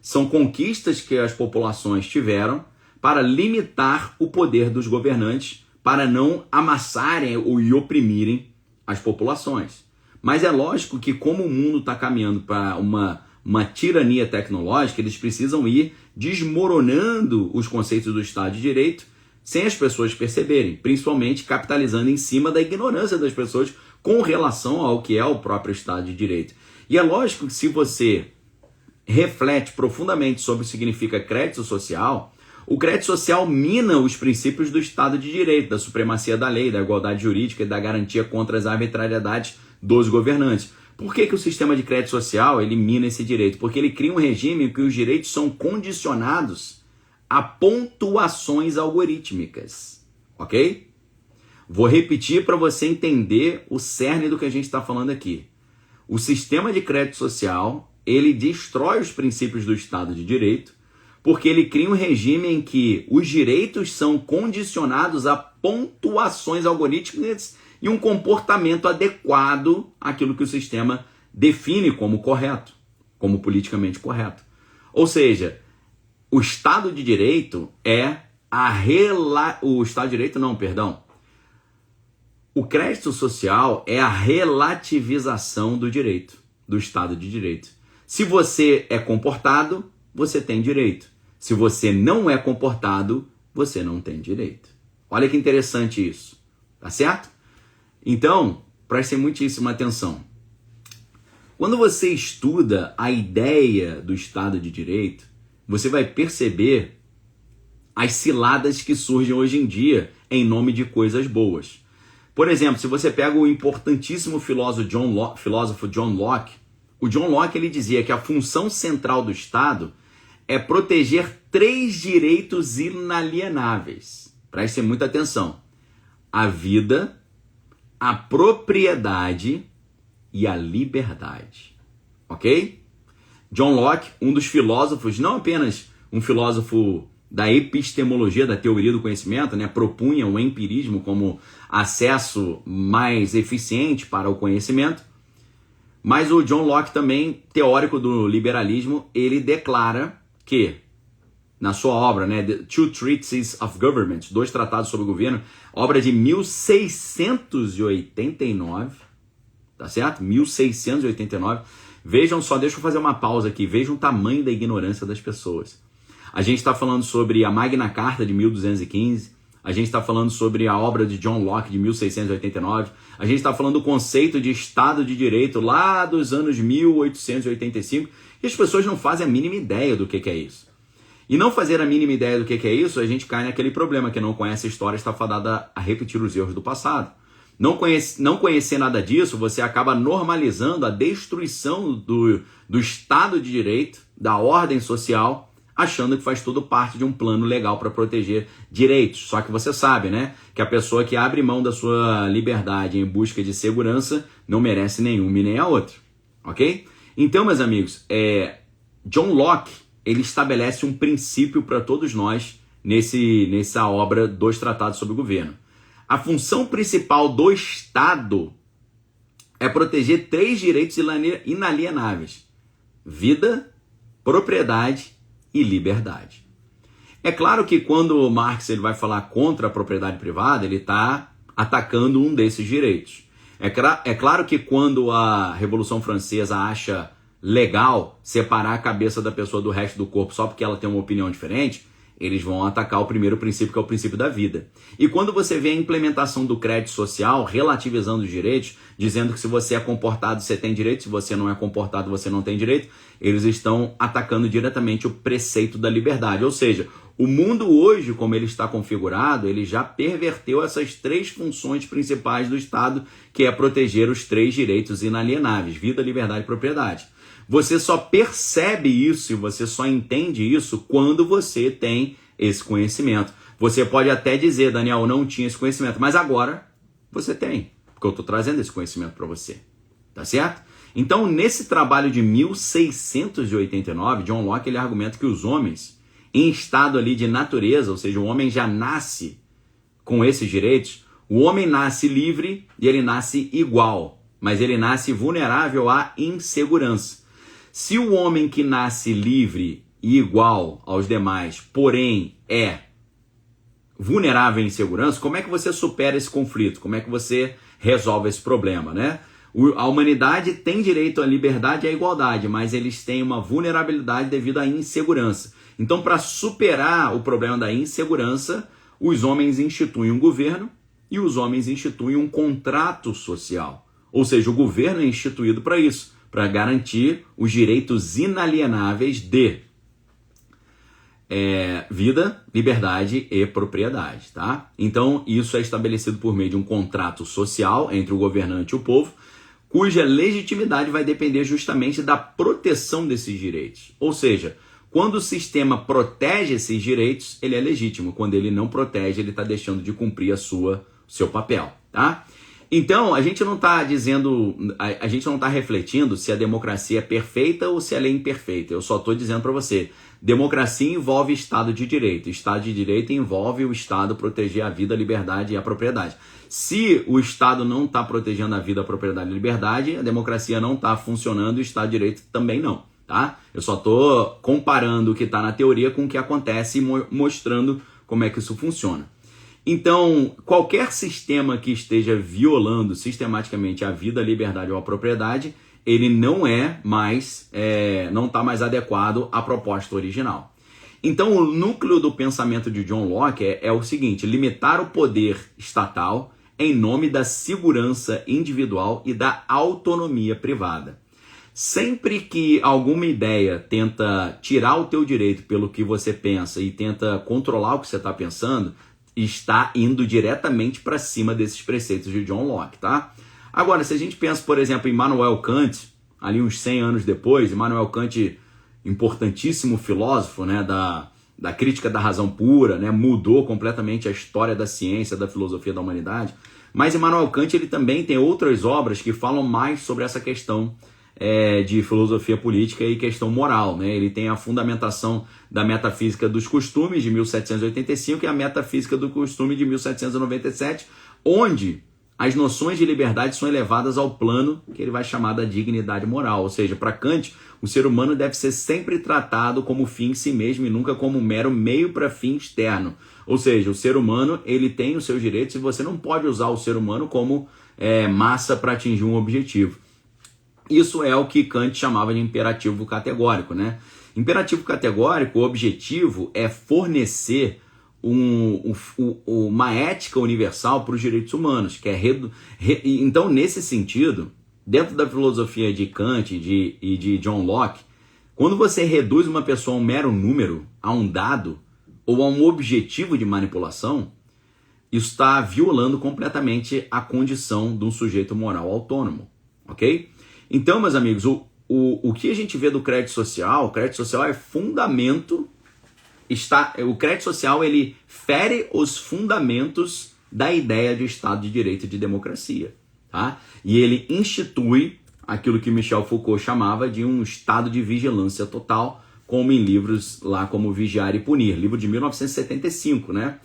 são conquistas que as populações tiveram para limitar o poder dos governantes, para não amassarem e oprimirem as populações. Mas é lógico que como o mundo está caminhando para uma tirania tecnológica, eles precisam ir desmoronando os conceitos do Estado de Direito sem as pessoas perceberem, principalmente capitalizando em cima da ignorância das pessoas com relação ao que é o próprio Estado de Direito. E é lógico que se você reflete profundamente sobre o que significa crédito social, o crédito social mina os princípios do Estado de Direito, da supremacia da lei, da igualdade jurídica e da garantia contra as arbitrariedades dos governantes. Por que o sistema de crédito social ele mina esse direito? Porque ele cria um regime em que os direitos são condicionados a pontuações algorítmicas, ok? Vou repetir para você entender o cerne do que a gente está falando aqui. O sistema de crédito social, ele destrói os princípios do Estado de Direito, porque ele cria um regime em que os direitos são condicionados a pontuações algorítmicas e um comportamento adequado àquilo que o sistema define como correto, como politicamente correto. Ou seja, o Estado de Direito o crédito social é a relativização do direito, do Estado de Direito. Se você é comportado, você tem direito. Se você não é comportado, você não tem direito. Olha que interessante isso. tá certo? Então, prestem muitíssima atenção. Quando você estuda a ideia do Estado de Direito, você vai perceber as ciladas que surgem hoje em dia em nome de coisas boas. Por exemplo, se você pega o importantíssimo filósofo John Locke, o John Locke ele dizia que a função central do Estado é proteger 3 direitos inalienáveis. Prestem muita atenção. A vida, a propriedade e a liberdade. Ok? John Locke, um dos filósofos, não apenas um filósofo da epistemologia, da teoria do conhecimento, né, propunha o empirismo como acesso mais eficiente para o conhecimento, mas o John Locke também, teórico do liberalismo, ele declara que, na sua obra, né, The Two Treatises of Government, 2 tratados sobre o governo, obra de 1689, tá certo? 1689. Vejam só, deixa eu fazer uma pausa aqui, vejam o tamanho da ignorância das pessoas. A gente está falando sobre a Magna Carta de 1215, a gente está falando sobre a obra de John Locke de 1689, a gente está falando do conceito de Estado de Direito lá dos anos 1885, e as pessoas não fazem a mínima ideia do que é isso. E não fazer a mínima ideia do que é isso, a gente cai naquele problema que não conhece a história, está fadada a repetir os erros do passado. Não conhecer nada disso, você acaba normalizando a destruição do Estado de Direito, da ordem social, achando que faz tudo parte de um plano legal para proteger direitos. Só que você sabe, né, que a pessoa que abre mão da sua liberdade em busca de segurança não merece nenhuma e nem a outra, ok? Então, meus amigos, John Locke, ele estabelece um princípio para todos nós nessa obra, 2 tratados sobre o governo. A função principal do Estado é proteger 3 direitos inalienáveis: vida, propriedade e liberdade. É claro que quando Marx ele vai falar contra a propriedade privada, ele está atacando um desses direitos. É claro que quando a Revolução Francesa acha legal separar a cabeça da pessoa do resto do corpo só porque ela tem uma opinião diferente, eles vão atacar o primeiro princípio, que é o princípio da vida. E quando você vê a implementação do crédito social, relativizando os direitos, dizendo que se você é comportado, você tem direito, se você não é comportado, você não tem direito, eles estão atacando diretamente o preceito da liberdade. Ou seja, o mundo hoje, como ele está configurado, ele já perverteu essas 3 funções principais do Estado, que é proteger os 3 direitos inalienáveis: vida, liberdade e propriedade. Você só percebe isso e você só entende isso quando você tem esse conhecimento. Você pode até dizer, Daniel, eu não tinha esse conhecimento, mas agora você tem, porque eu estou trazendo esse conhecimento para você, tá certo? Então, nesse trabalho de 1689, John Locke ele argumenta que os homens, em estado ali de natureza, ou seja, o homem já nasce com esses direitos, o homem nasce livre e ele nasce igual, mas ele nasce vulnerável à insegurança. Se o homem que nasce livre e igual aos demais, porém é vulnerável à insegurança, como é que você supera esse conflito? Como é que você resolve esse problema, né? A humanidade tem direito à liberdade e à igualdade, mas eles têm uma vulnerabilidade devido à insegurança. Então, para superar o problema da insegurança, os homens instituem um governo e os homens instituem um contrato social. Ou seja, o governo é instituído para isso, para garantir os direitos inalienáveis de vida, liberdade e propriedade, tá? Então, isso é estabelecido por meio de um contrato social entre o governante e o povo, cuja legitimidade vai depender justamente da proteção desses direitos. Ou seja, quando o sistema protege esses direitos, ele é legítimo. Quando ele não protege, ele está deixando de cumprir seu papel, tá? Então, a gente não está refletindo se a democracia é perfeita ou se ela é imperfeita. Eu só estou dizendo para você, democracia envolve Estado de Direito. Estado de Direito envolve o Estado proteger a vida, a liberdade e a propriedade. Se o Estado não está protegendo a vida, a propriedade e a liberdade, a democracia não está funcionando e o Estado de Direito também não, tá? Eu só estou comparando o que está na teoria com o que acontece e mostrando como é que isso funciona. Então, qualquer sistema que esteja violando sistematicamente a vida, a liberdade ou a propriedade, ele não está mais adequado à proposta original. Então, o núcleo do pensamento de John Locke é o seguinte: limitar o poder estatal em nome da segurança individual e da autonomia privada. Sempre que alguma ideia tenta tirar o teu direito pelo que você pensa e tenta controlar o que você está pensando, está indo diretamente para cima desses preceitos de John Locke, tá? Agora, se a gente pensa, por exemplo, em Immanuel Kant, ali uns 100 anos depois, Immanuel Kant, importantíssimo filósofo, né, da crítica da razão pura, né, mudou completamente a história da ciência, da filosofia da humanidade, mas Immanuel Kant ele também tem outras obras que falam mais sobre essa questão de filosofia política e questão moral, né? Ele tem a fundamentação da metafísica dos costumes de 1785 e a metafísica do costume de 1797, onde as noções de liberdade são elevadas ao plano que ele vai chamar da dignidade moral. Ou seja, para Kant, o ser humano deve ser sempre tratado como fim em si mesmo e nunca como um mero meio para fim externo. Ou seja, o ser humano ele tem os seus direitos e você não pode usar o ser humano como massa para atingir um objetivo. Isso é o que Kant chamava de imperativo categórico, né? Imperativo categórico, o objetivo é fornecer uma ética universal para os direitos humanos. Então, nesse sentido, dentro da filosofia de Kant e de John Locke, quando você reduz uma pessoa a um mero número, a um dado ou a um objetivo de manipulação, isso está violando completamente a condição de um sujeito moral autônomo, ok? Então, meus amigos, o que a gente vê do crédito social, o crédito social é fundamento, o crédito social ele fere os fundamentos da ideia de Estado de Direito e de democracia, tá? E ele institui aquilo que Michel Foucault chamava de um estado de vigilância total, como em livros lá como Vigiar e Punir, livro de 1975, né?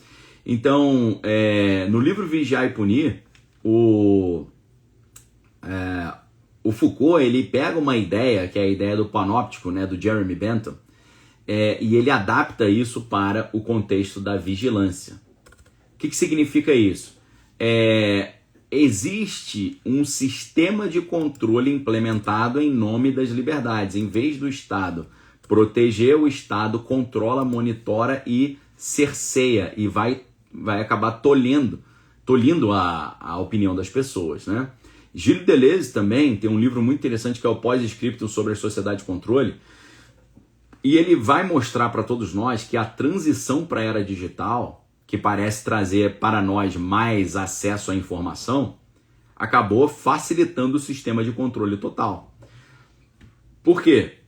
Então, no livro Vigiar e Punir, o Foucault ele pega uma ideia, que é a ideia do panóptico, né, do Jeremy Bentham, e ele adapta isso para o contexto da vigilância. O que significa isso? Existe um sistema de controle implementado em nome das liberdades. Em vez do Estado proteger, o Estado controla, monitora e cerceia e vai acabar tolhindo a opinião das pessoas, né? Gilles Deleuze também tem um livro muito interessante que é o Pós-Scriptum sobre a Sociedade de Controle, e ele vai mostrar para todos nós que a transição para a era digital, que parece trazer para nós mais acesso à informação, acabou facilitando o sistema de controle total. Por quê?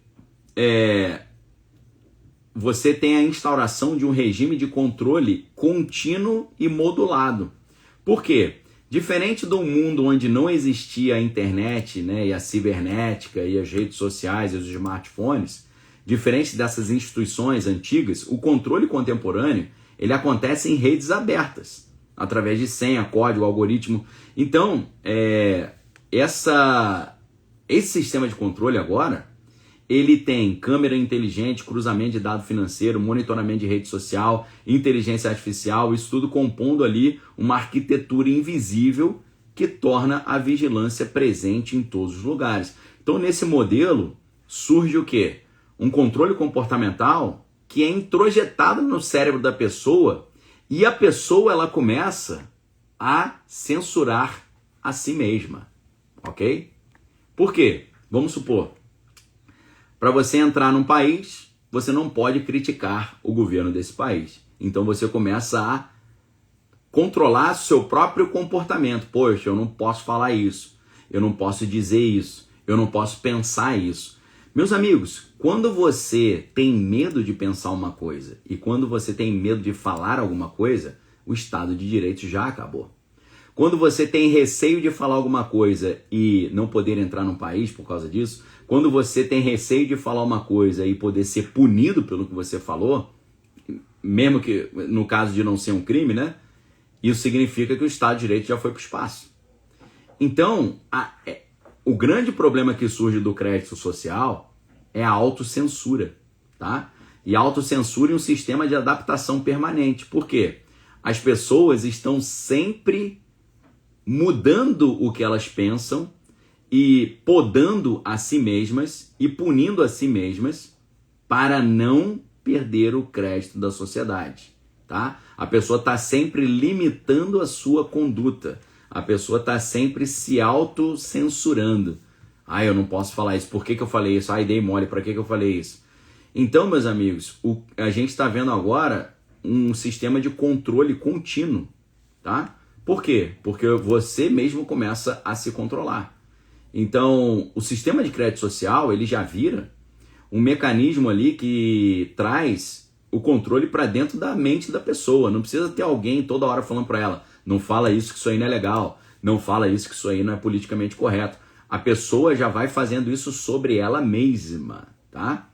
Você tem a instauração de um regime de controle contínuo e modulado. Por quê? Diferente do mundo onde não existia a internet, né, e a cibernética e as redes sociais e os smartphones, diferente dessas instituições antigas, o controle contemporâneo ele acontece em redes abertas, através de senha, código, algoritmo. Então, esse sistema de controle agora, ele tem câmera inteligente, cruzamento de dado financeiro, monitoramento de rede social, inteligência artificial, isso tudo compondo ali uma arquitetura invisível que torna a vigilância presente em todos os lugares. Então, nesse modelo, surge o quê? Um controle comportamental que é introjetado no cérebro da pessoa e a pessoa ela começa a censurar a si mesma, ok? Por quê? Vamos supor, para você entrar num país, você não pode criticar o governo desse país. Então você começa a controlar seu próprio comportamento. Poxa, eu não posso falar isso, eu não posso dizer isso, eu não posso pensar isso. Meus amigos, quando você tem medo de pensar uma coisa e quando você tem medo de falar alguma coisa, o Estado de Direito já acabou. Quando você tem receio de falar alguma coisa e não poder entrar num país por causa disso, quando você tem receio de falar uma coisa e poder ser punido pelo que você falou, mesmo que no caso de não ser um crime, né? Isso significa que o Estado de Direito já foi para o espaço. Então, o grande problema que surge do crédito social é a autocensura, tá? E a autocensura é um sistema de adaptação permanente. Por quê? As pessoas estão sempre mudando o que elas pensam e podando a si mesmas e punindo a si mesmas para não perder o crédito da sociedade, tá? A pessoa está sempre limitando a sua conduta. A pessoa está sempre se autocensurando. Ah, eu não posso falar isso. Por que eu falei isso? Ah, dei mole. Para que eu falei isso? Então, meus amigos, a gente está vendo agora um sistema de controle contínuo, tá? Por quê? Porque você mesmo começa a se controlar. Então, o sistema de crédito social, ele já vira um mecanismo ali que traz o controle para dentro da mente da pessoa. Não precisa ter alguém toda hora falando para ela, não fala isso que isso aí não é legal, não fala isso que isso aí não é politicamente correto. A pessoa já vai fazendo isso sobre ela mesma, tá?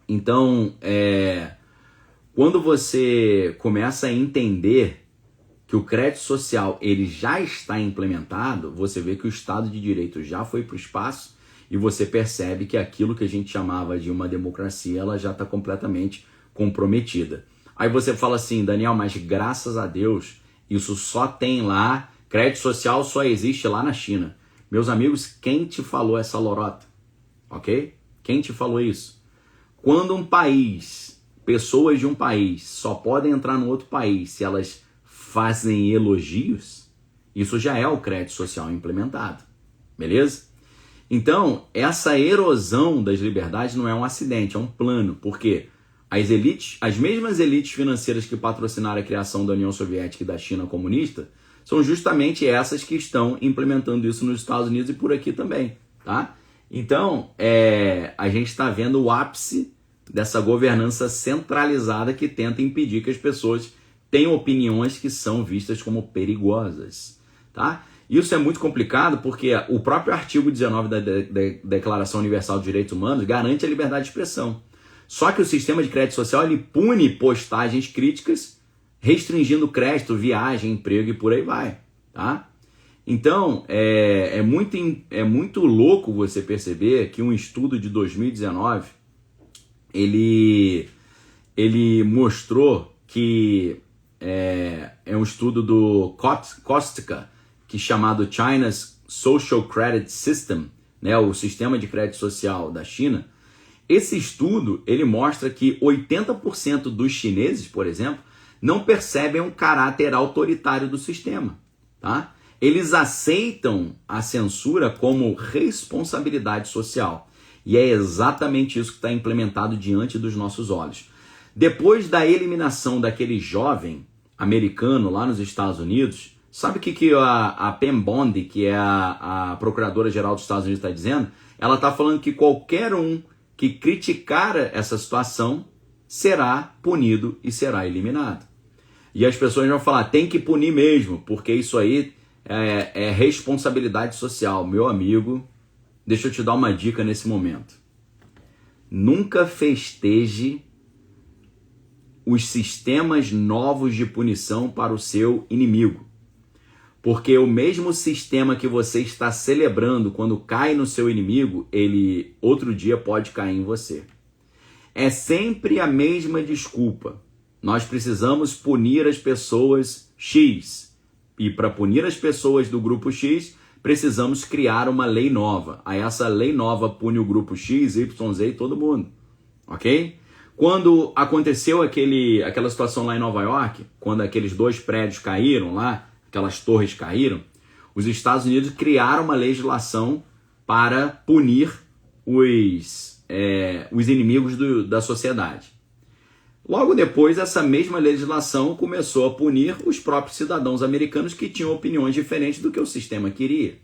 Então, quando você começa a entender que o crédito social ele já está implementado, você vê que o Estado de Direito já foi para o espaço e você percebe que aquilo que a gente chamava de uma democracia, ela já está completamente comprometida. Aí você fala assim, Daniel, mas graças a Deus, isso só tem lá, crédito social só existe lá na China. Meus amigos, quem te falou essa lorota? Ok? Quem te falou isso? Quando um país, pessoas de um país, só podem entrar no outro país se elas fazem elogios, isso já é o crédito social implementado. Beleza? Então, essa erosão das liberdades não é um acidente, é um plano. Por quê? As mesmas elites financeiras que patrocinaram a criação da União Soviética e da China comunista são justamente essas que estão implementando isso nos Estados Unidos e por aqui também, tá? Então, a gente está vendo o ápice dessa governança centralizada que tenta impedir que as pessoas tenham opiniões que são vistas como perigosas, tá? Isso é muito complicado porque o próprio artigo 19 da Declaração Universal dos Direitos Humanos garante a liberdade de expressão. Só que o sistema de crédito social ele pune postagens críticas, restringindo crédito, viagem, emprego e por aí vai, tá? Então, é muito louco você perceber que um estudo de 2019, ele mostrou que é um estudo do Kostka, que é chamado China's Social Credit System, né, o sistema de crédito social da China. Esse estudo, ele mostra que 80% dos chineses, por exemplo, não percebem um caráter autoritário do sistema, tá? Eles aceitam a censura como responsabilidade social. E é exatamente isso que está implementado diante dos nossos olhos. Depois da eliminação daquele jovem americano lá nos Estados Unidos, sabe o que a Pam Bondi, que é a Procuradora-Geral dos Estados Unidos, está dizendo? Ela está falando que qualquer um que criticar essa situação será punido e será eliminado. E as pessoas vão falar, tem que punir mesmo, porque isso aí é responsabilidade social. Meu amigo, deixa eu te dar uma dica nesse momento. Nunca festeje os sistemas novos de punição para o seu inimigo. Porque o mesmo sistema que você está celebrando quando cai no seu inimigo, ele outro dia pode cair em você. É sempre a mesma desculpa. Nós precisamos punir as pessoas X. E para punir as pessoas do grupo X, precisamos criar uma lei nova. Aí essa lei nova pune o grupo X, Y, Z e todo mundo. Ok? Quando aconteceu aquela situação lá em Nova York, quando aqueles 2 prédios caíram lá, aquelas torres caíram, os Estados Unidos criaram uma legislação para punir os inimigos da sociedade. Logo depois, essa mesma legislação começou a punir os próprios cidadãos americanos que tinham opiniões diferentes do que o sistema queria.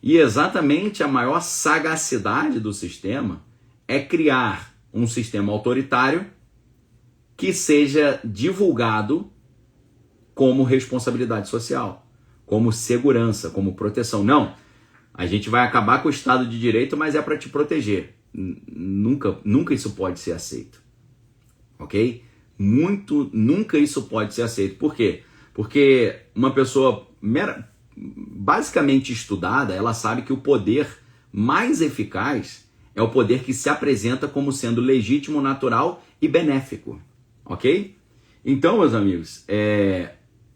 E exatamente a maior sagacidade do sistema é criar um sistema autoritário que seja divulgado como responsabilidade social, como segurança, como proteção. Não, a gente vai acabar com o Estado de Direito, mas é para te proteger. Nunca isso pode ser aceito. Ok? Nunca isso pode ser aceito. Por quê? Porque uma pessoa basicamente estudada, ela sabe que o poder mais eficaz é o poder que se apresenta como sendo legítimo, natural e benéfico. Ok? Então, meus amigos,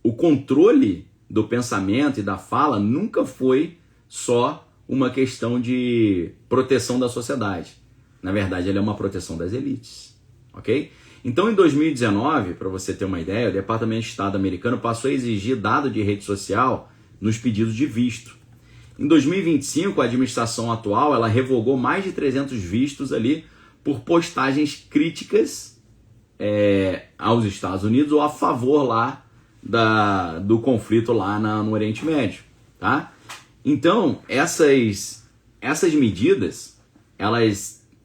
o controle do pensamento e da fala nunca foi só uma questão de proteção da sociedade. Na verdade, ele é uma proteção das elites. Ok? Então, em 2019, para você ter uma ideia, o Departamento de Estado americano passou a exigir dado de rede social nos pedidos de visto. Em 2025, a administração atual ela revogou mais de 300 vistos ali por postagens críticas aos Estados Unidos ou a favor lá do conflito lá no Oriente Médio, tá? Então, essas medidas,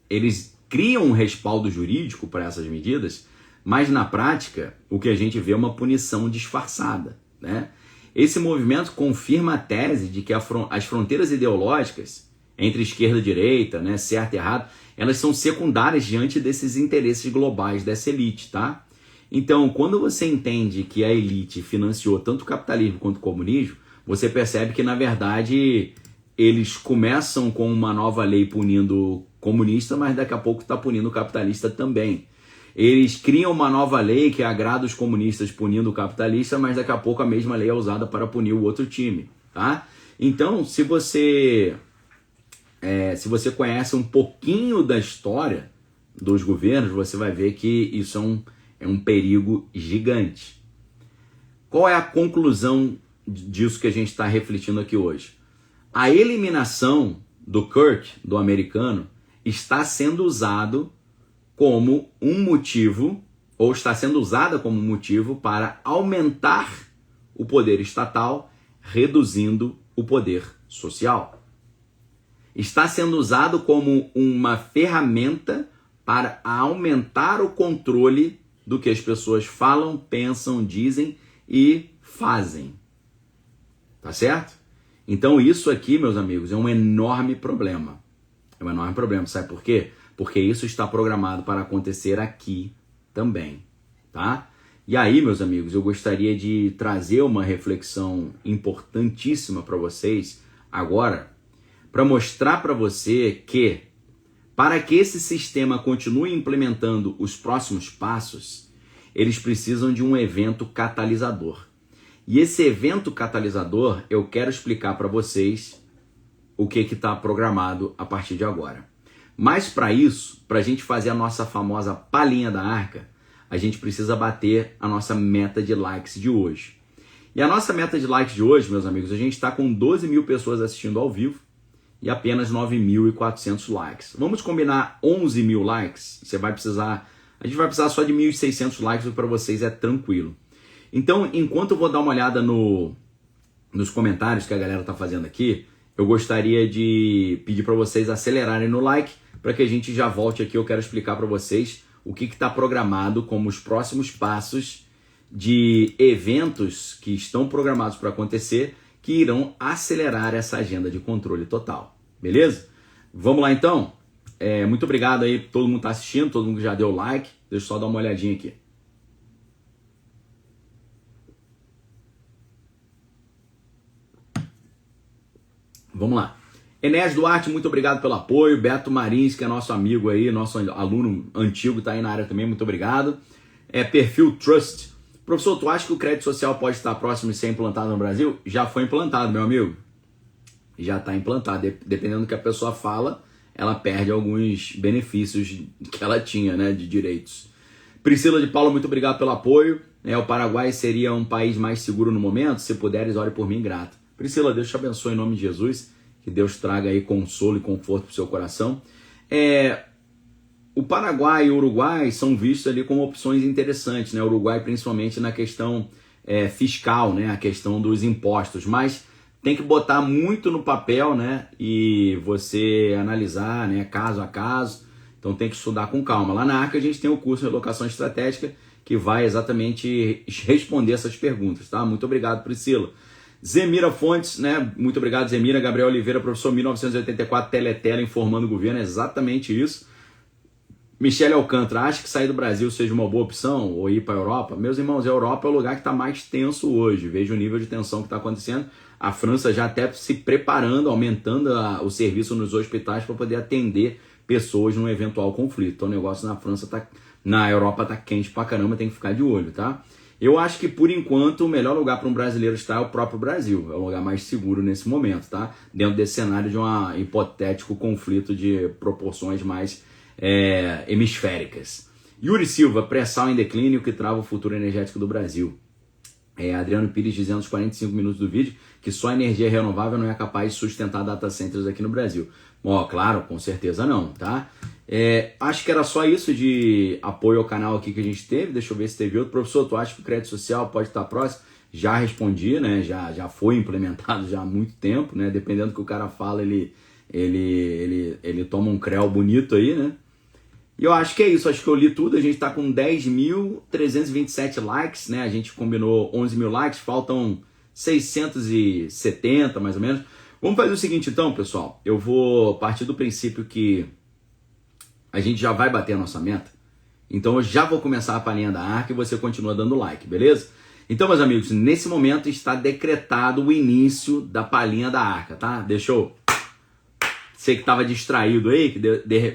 eles criam um respaldo jurídico para essas medidas, mas na prática, o que a gente vê é uma punição disfarçada, né? Esse movimento confirma a tese de que as fronteiras ideológicas entre esquerda e direita, né, certo e errado, elas são secundárias diante desses interesses globais dessa elite, tá? Então, quando você entende que a elite financiou tanto o capitalismo quanto o comunismo, você percebe que, na verdade, eles começam com uma nova lei punindo o comunista, mas daqui a pouco está punindo o capitalista também. Eles criam uma nova lei que agrada os comunistas punindo o capitalista, mas daqui a pouco a mesma lei é usada para punir o outro time, tá? Então, se você conhece um pouquinho da história dos governos, você vai ver que isso é um perigo gigante. Qual é a conclusão disso que a gente está refletindo aqui hoje? A eliminação do Kirk, do americano, está sendo usado como um motivo, ou está sendo usada como motivo para aumentar o poder estatal, reduzindo o poder social. Está sendo usado como uma ferramenta para aumentar o controle do que as pessoas falam, pensam, dizem e fazem. Tá certo? Então isso aqui, meus amigos, é um enorme problema. É um enorme problema. Sabe por quê? Porque isso está programado para acontecer aqui também, tá? E aí, meus amigos, eu gostaria de trazer uma reflexão importantíssima para vocês agora, para mostrar para você que, para que esse sistema continue implementando os próximos passos, eles precisam de um evento catalisador. E esse evento catalisador, eu quero explicar para vocês o que está programado a partir de agora. Mas para isso, para a gente fazer a nossa famosa palhinha da arca, a gente precisa bater a nossa meta de likes de hoje. E a nossa meta de likes de hoje, meus amigos, a gente está com 12 mil pessoas assistindo ao vivo e apenas 9.400 likes. Vamos combinar 11 mil likes? A gente vai precisar só de 1.600 likes, o que para vocês é tranquilo. Então, enquanto eu vou dar uma olhada nos comentários que a galera está fazendo aqui, eu gostaria de pedir para vocês acelerarem no like, para que a gente já volte aqui. Eu quero explicar para vocês o que está programado como os próximos passos de eventos que estão programados para acontecer, que irão acelerar essa agenda de controle total. Beleza? Vamos lá então? Muito obrigado aí, todo mundo está assistindo, todo mundo que já deu like. Deixa eu só dar uma olhadinha aqui. Vamos lá. Enéas Duarte, muito obrigado pelo apoio. Beto Marins, que é nosso amigo aí, nosso aluno antigo, está aí na área também, muito obrigado. Perfil Trust. Professor, tu acha que o crédito social pode estar próximo de ser implantado no Brasil? Já foi implantado, meu amigo. Já está implantado. Dependendo do que a pessoa fala, ela perde alguns benefícios que ela tinha, né, de direitos. Priscila de Paula, muito obrigado pelo apoio. O Paraguai seria um país mais seguro no momento? Se puderes, ore por mim, grato. Priscila, Deus te abençoe em nome de Jesus. Que Deus traga aí consolo e conforto para o seu coração. O Paraguai e o Uruguai são vistos ali como opções interessantes, né? O Uruguai principalmente na questão fiscal, né? A questão dos impostos, mas tem que botar muito no papel, né? E você analisar, né? Caso a caso, então tem que estudar com calma. Lá na Arca a gente tem o curso de Relocação Estratégica que vai exatamente responder essas perguntas, tá? Muito obrigado, Priscila. Zemira Fontes, né? Muito obrigado, Zemira. Gabriel Oliveira, professor 1984, Teletela informando o governo, exatamente isso. Michele Alcântara, acha que sair do Brasil seja uma boa opção ou ir para a Europa? Meus irmãos, a Europa é o lugar que está mais tenso hoje. Veja o nível de tensão que está acontecendo. A França já até se preparando, aumentando o serviço nos hospitais para poder atender pessoas num eventual conflito. Então o negócio na Europa tá quente pra caramba, tem que ficar de olho, tá? Eu acho que, por enquanto, o melhor lugar para um brasileiro estar é o próprio Brasil. É o lugar mais seguro nesse momento, tá? Dentro desse cenário de um hipotético conflito de proporções mais hemisféricas. Yuri Silva, pré-sal em declínio que trava o futuro energético do Brasil. Adriano Pires dizendo nos 45 minutos do vídeo que só energia renovável não é capaz de sustentar data centers aqui no Brasil. Bom, claro, com certeza não, tá? Acho que era só isso de apoio ao canal aqui que a gente teve. Deixa eu ver se teve outro. Professor, tu acha que o crédito social pode estar próximo? Já respondi, né? Já foi implementado já há muito tempo, né? Dependendo do que o cara fala, ele toma um creu bonito aí, né? E eu acho que é isso, acho que eu li tudo. A gente tá com 10.327 likes, né? A gente combinou 11 mil likes, faltam 670 mais ou menos. Vamos fazer o seguinte então, pessoal. Eu vou partir do princípio que a gente já vai bater a nossa meta. Então eu já vou começar a palhinha da arca e você continua dando like, beleza? Então, meus amigos, nesse momento está decretado o início da palhinha da arca, tá? Deixa eu... Você que estava distraído aí, que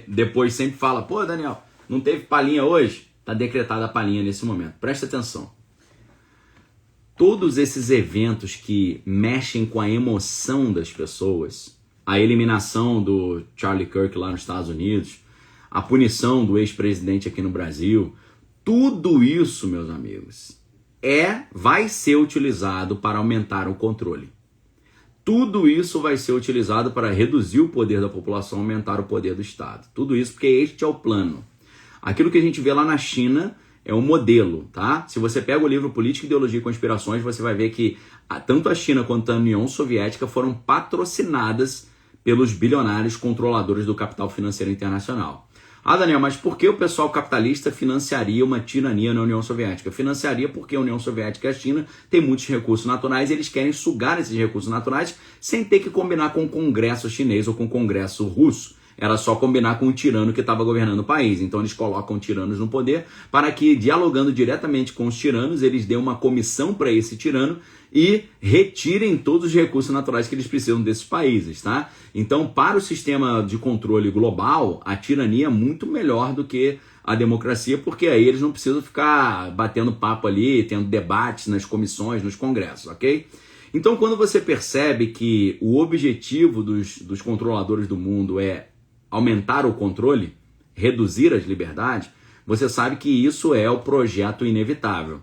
depois sempre fala, pô, Daniel, não teve palhinha hoje? Está decretada a palhinha nesse momento. Presta atenção. Todos esses eventos que mexem com a emoção das pessoas, a eliminação do Charlie Kirk lá nos Estados Unidos, a punição do ex-presidente aqui no Brasil, tudo isso, meus amigos, vai ser utilizado para aumentar o controle. Tudo isso vai ser utilizado para reduzir o poder da população, aumentar o poder do Estado. Tudo isso porque este é o plano. Aquilo que a gente vê lá na China é um modelo, tá? Se você pega o livro Política, Ideologia e Conspirações, você vai ver que tanto a China quanto a União Soviética foram patrocinadas pelos bilionários controladores do capital financeiro internacional. Ah, Daniel, mas por que o pessoal capitalista financiaria uma tirania na União Soviética? Financiaria porque a União Soviética e a China têm muitos recursos naturais e eles querem sugar esses recursos naturais sem ter que combinar com o Congresso chinês ou com o Congresso russo. Era só combinar com o tirano que estava governando o país. Então eles colocam tiranos no poder para que, dialogando diretamente com os tiranos, eles dêem uma comissão para esse tirano e retirem todos os recursos naturais que eles precisam desses países, tá? Então, para o sistema de controle global, a tirania é muito melhor do que a democracia, porque aí eles não precisam ficar batendo papo ali, tendo debates nas comissões, nos congressos, ok? Então, quando você percebe que o objetivo dos controladores do mundo é aumentar o controle, reduzir as liberdades, você sabe que isso é o projeto inevitável.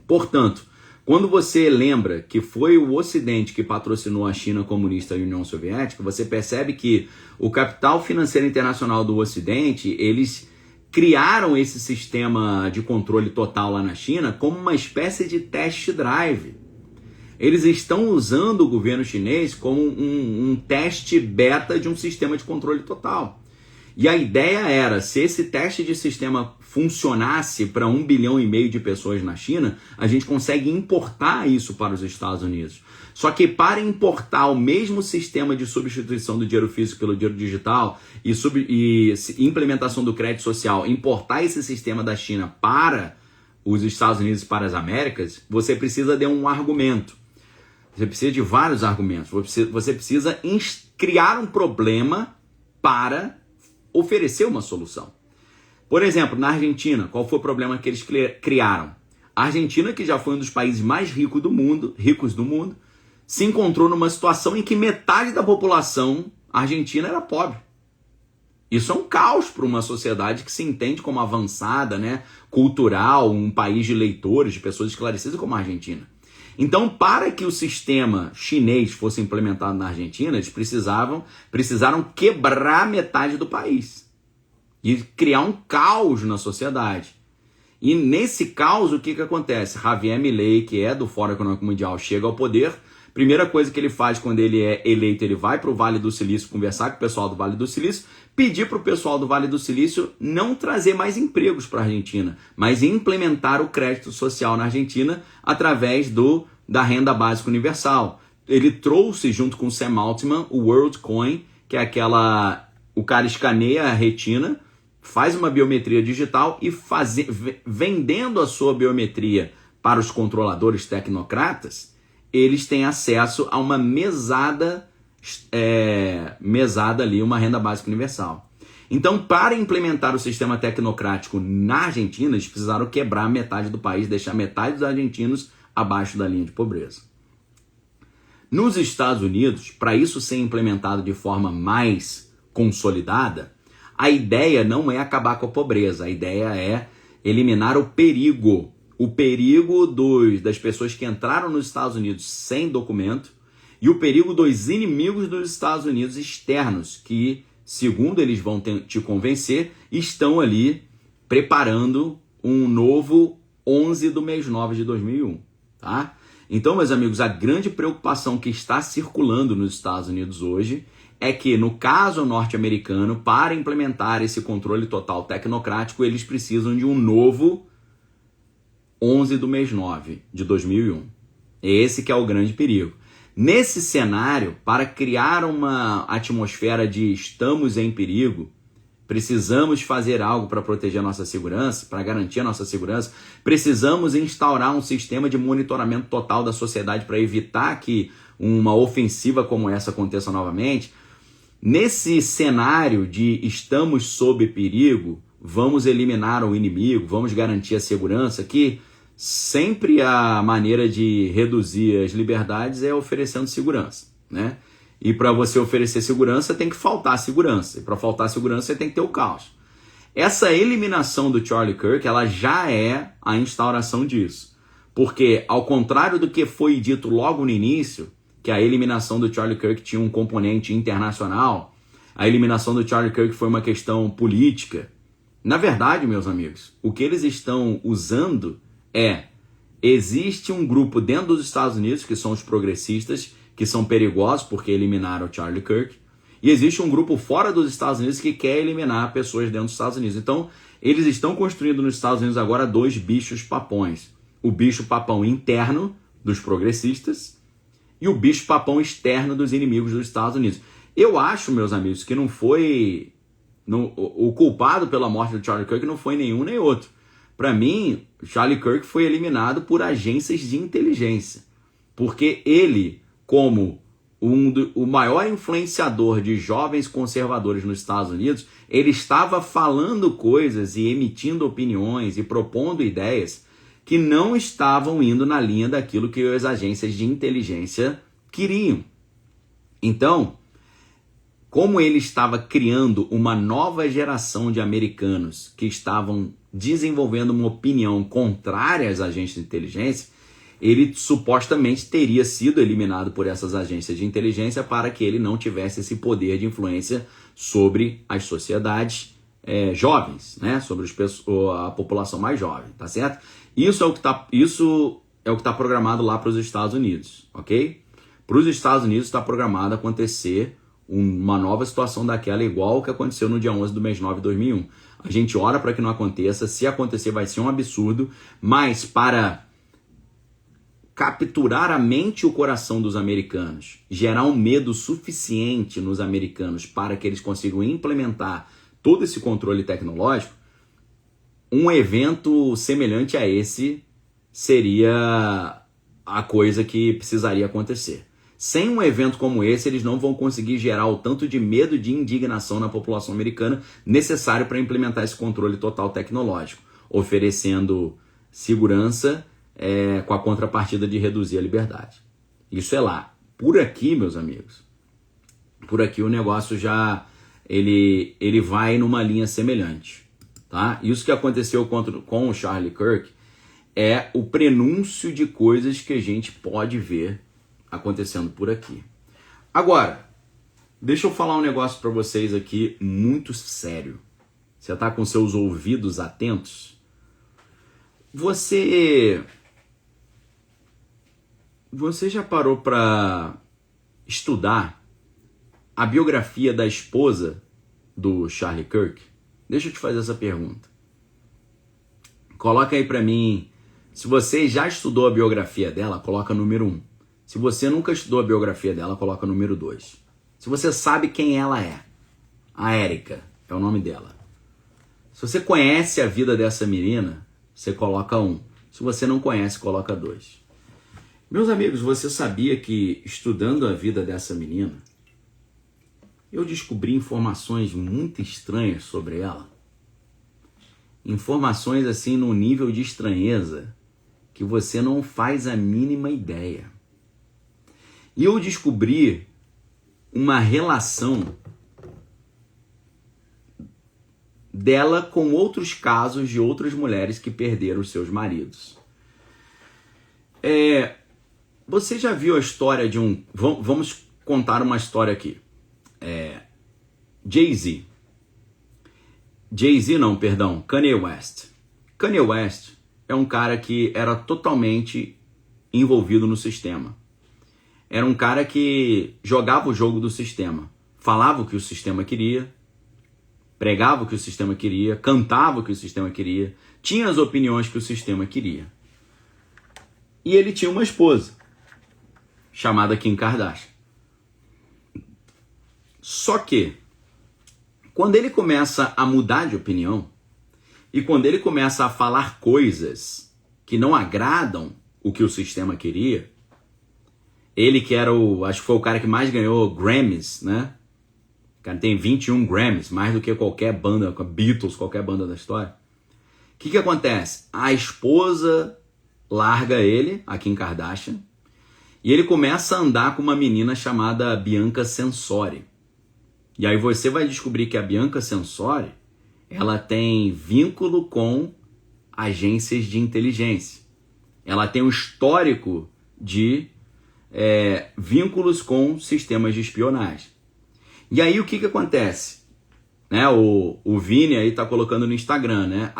Portanto, quando você lembra que foi o Ocidente que patrocinou a China comunista e a União Soviética, você percebe que o capital financeiro internacional do Ocidente, eles criaram esse sistema de controle total lá na China como uma espécie de test drive. Eles estão usando o governo chinês como um teste beta de um sistema de controle total. E a ideia era, se esse teste de sistema funcionasse para 1,5 bilhão de pessoas na China, a gente consegue importar isso para os Estados Unidos. Só que para importar o mesmo sistema de substituição do dinheiro físico pelo dinheiro digital e implementação do crédito social, importar esse sistema da China para os Estados Unidos e para as Américas, você precisa de um argumento. Você precisa de vários argumentos. Você precisa criar um problema para oferecer uma solução. Por exemplo, na Argentina, qual foi o problema que eles criaram? A Argentina, que já foi um dos países mais ricos do mundo, se encontrou numa situação em que metade da população argentina era pobre. Isso é um caos para uma sociedade que se entende como avançada, né, cultural, um país de leitores, de pessoas esclarecidas como a Argentina. Então, para que o sistema chinês fosse implementado na Argentina, eles precisaram quebrar metade do país e criar um caos na sociedade. E nesse caos, o que acontece? Javier Milei, que é do Fórum Econômico Mundial, chega ao poder. Primeira coisa que ele faz quando ele é eleito, ele vai para o Vale do Silício conversar com o pessoal do Vale do Silício, pedir para o pessoal do Vale do Silício não trazer mais empregos para a Argentina, mas implementar o crédito social na Argentina através da renda básica universal. Ele trouxe, junto com o Sam Altman, o WorldCoin, que é o cara escaneia a retina, faz uma biometria digital e vendendo a sua biometria para os controladores tecnocratas, eles têm acesso a uma mesada ali, uma renda básica universal. Então, para implementar o sistema tecnocrático na Argentina, eles precisaram quebrar metade do país, deixar metade dos argentinos abaixo da linha de pobreza. Nos Estados Unidos, para isso ser implementado de forma mais consolidada, a ideia não é acabar com a pobreza, a ideia é eliminar o perigo o perigo das pessoas que entraram nos Estados Unidos sem documento e o perigo dos inimigos dos Estados Unidos externos, que, segundo eles vão te convencer, estão ali preparando um novo 11 do mês 9 de 2001, tá? Então, meus amigos, a grande preocupação que está circulando nos Estados Unidos hoje é que, no caso norte-americano, para implementar esse controle total tecnocrático, eles precisam de um novo 11 do mês 9 de 2001. Esse que é o grande perigo. Nesse cenário, para criar uma atmosfera de estamos em perigo, precisamos fazer algo para proteger a nossa segurança, para garantir a nossa segurança, precisamos instaurar um sistema de monitoramento total da sociedade para evitar que uma ofensiva como essa aconteça novamente. Nesse cenário de estamos sob perigo, vamos eliminar o inimigo, vamos garantir a segurança, que sempre a maneira de reduzir as liberdades é oferecendo segurança, né? E para você oferecer segurança, tem que faltar segurança. E para faltar segurança, você tem que ter o caos. Essa eliminação do Charlie Kirk, ela já é a instauração disso. Porque, ao contrário do que foi dito logo no início, que a eliminação do Charlie Kirk tinha um componente internacional, a eliminação do Charlie Kirk foi uma questão política. Na verdade, meus amigos, o que eles estão usando existe um grupo dentro dos Estados Unidos, que são os progressistas, que são perigosos porque eliminaram o Charlie Kirk, e existe um grupo fora dos Estados Unidos que quer eliminar pessoas dentro dos Estados Unidos. Então, eles estão construindo nos Estados Unidos agora dois bichos papões. O bicho papão interno dos progressistas e o bicho papão externo dos inimigos dos Estados Unidos. Eu acho, meus amigos, que o culpado pela morte do Charlie Kirk não foi nenhum nem outro. Para mim, Charlie Kirk foi eliminado por agências de inteligência, porque ele, como o maior influenciador de jovens conservadores nos Estados Unidos, ele estava falando coisas e emitindo opiniões e propondo ideias que não estavam indo na linha daquilo que as agências de inteligência queriam. Então, como ele estava criando uma nova geração de americanos que estavam desenvolvendo uma opinião contrária às agências de inteligência, ele supostamente teria sido eliminado por essas agências de inteligência para que ele não tivesse esse poder de influência sobre as sociedades jovens, né? Sobre a população mais jovem, tá certo? Isso é o que tá programado lá para os Estados Unidos, ok? Para os Estados Unidos está programado acontecer uma nova situação daquela, igual o que aconteceu no dia 11 do mês 9 de 2001. A gente ora para que não aconteça. Se acontecer, vai ser um absurdo, mas para capturar a mente e o coração dos americanos, gerar um medo suficiente nos americanos para que eles consigam implementar todo esse controle tecnológico, um evento semelhante a esse seria a coisa que precisaria acontecer. Sem um evento como esse, eles não vão conseguir gerar o tanto de medo e de indignação na população americana necessário para implementar esse controle total tecnológico, oferecendo segurança com a contrapartida de reduzir a liberdade. Isso é lá. Por aqui, meus amigos, por aqui o negócio já ele vai numa linha semelhante. Tá? Isso que aconteceu com o Charlie Kirk é o prenúncio de coisas que a gente pode ver acontecendo por aqui. Agora, deixa eu falar um negócio para vocês aqui muito sério. Você tá com seus ouvidos atentos? Você já parou para estudar a biografia da esposa do Charlie Kirk? Deixa eu te fazer essa pergunta. Coloca aí para mim, se você já estudou a biografia dela, coloca número 1. Se você nunca estudou a biografia dela, coloca número 2. Se você sabe quem ela é, a Erika é o nome dela. Se você conhece a vida dessa menina, você coloca 1. Se você não conhece, coloca 2. Meus amigos, você sabia que estudando a vida dessa menina, eu descobri informações muito estranhas sobre ela? Informações assim num nível de estranheza que você não faz a mínima ideia. E eu descobri uma relação dela com outros casos de outras mulheres que perderam seus maridos. Você já viu a história de um... Vamos contar uma história aqui. Jay-Z. Jay-Z não, perdão. Kanye West. Kanye West é um cara que era totalmente envolvido no sistema. Era um cara que jogava o jogo do sistema. Falava o que o sistema queria, pregava o que o sistema queria, cantava o que o sistema queria, tinha as opiniões que o sistema queria. E ele tinha uma esposa, chamada Kim Kardashian. Só que, quando ele começa a mudar de opinião, e quando ele começa a falar coisas que não agradam o que o sistema queria, ele que era acho que foi o cara que mais ganhou Grammys, né? O cara tem 21 Grammys, mais do que qualquer banda, Beatles, qualquer banda da história. O que acontece? A esposa larga ele, a Kim Kardashian, e ele começa a andar com uma menina chamada Bianca Censori. E aí você vai descobrir que a Bianca Censori, ela tem vínculo com agências de inteligência. Ela tem um histórico de vínculos com sistemas de espionagem. E aí o que acontece? Né, o Vini aí tá colocando no Instagram, né?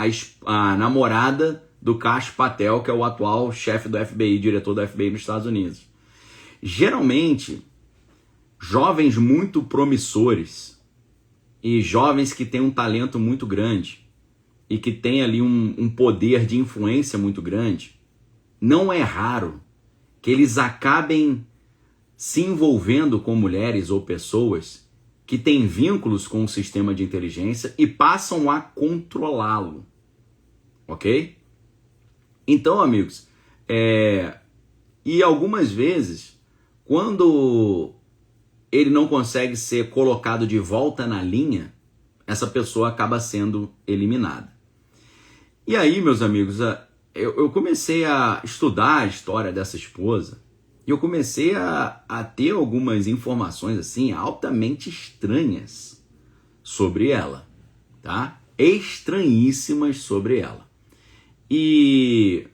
A namorada do Kash Patel, que é o atual chefe do FBI, diretor do FBI nos Estados Unidos. Geralmente, jovens muito promissores e jovens que têm um talento muito grande e que têm ali um poder de influência muito grande, não é raro que eles acabem se envolvendo com mulheres ou pessoas que têm vínculos com o sistema de inteligência e passam a controlá-lo. Ok? Então, amigos, e algumas vezes, quando ele não consegue ser colocado de volta na linha, essa pessoa acaba sendo eliminada. E aí, meus amigos, eu comecei a estudar a história dessa esposa e eu comecei a ter algumas informações assim altamente estranhas sobre ela, tá? Estranhíssimas sobre ela. E,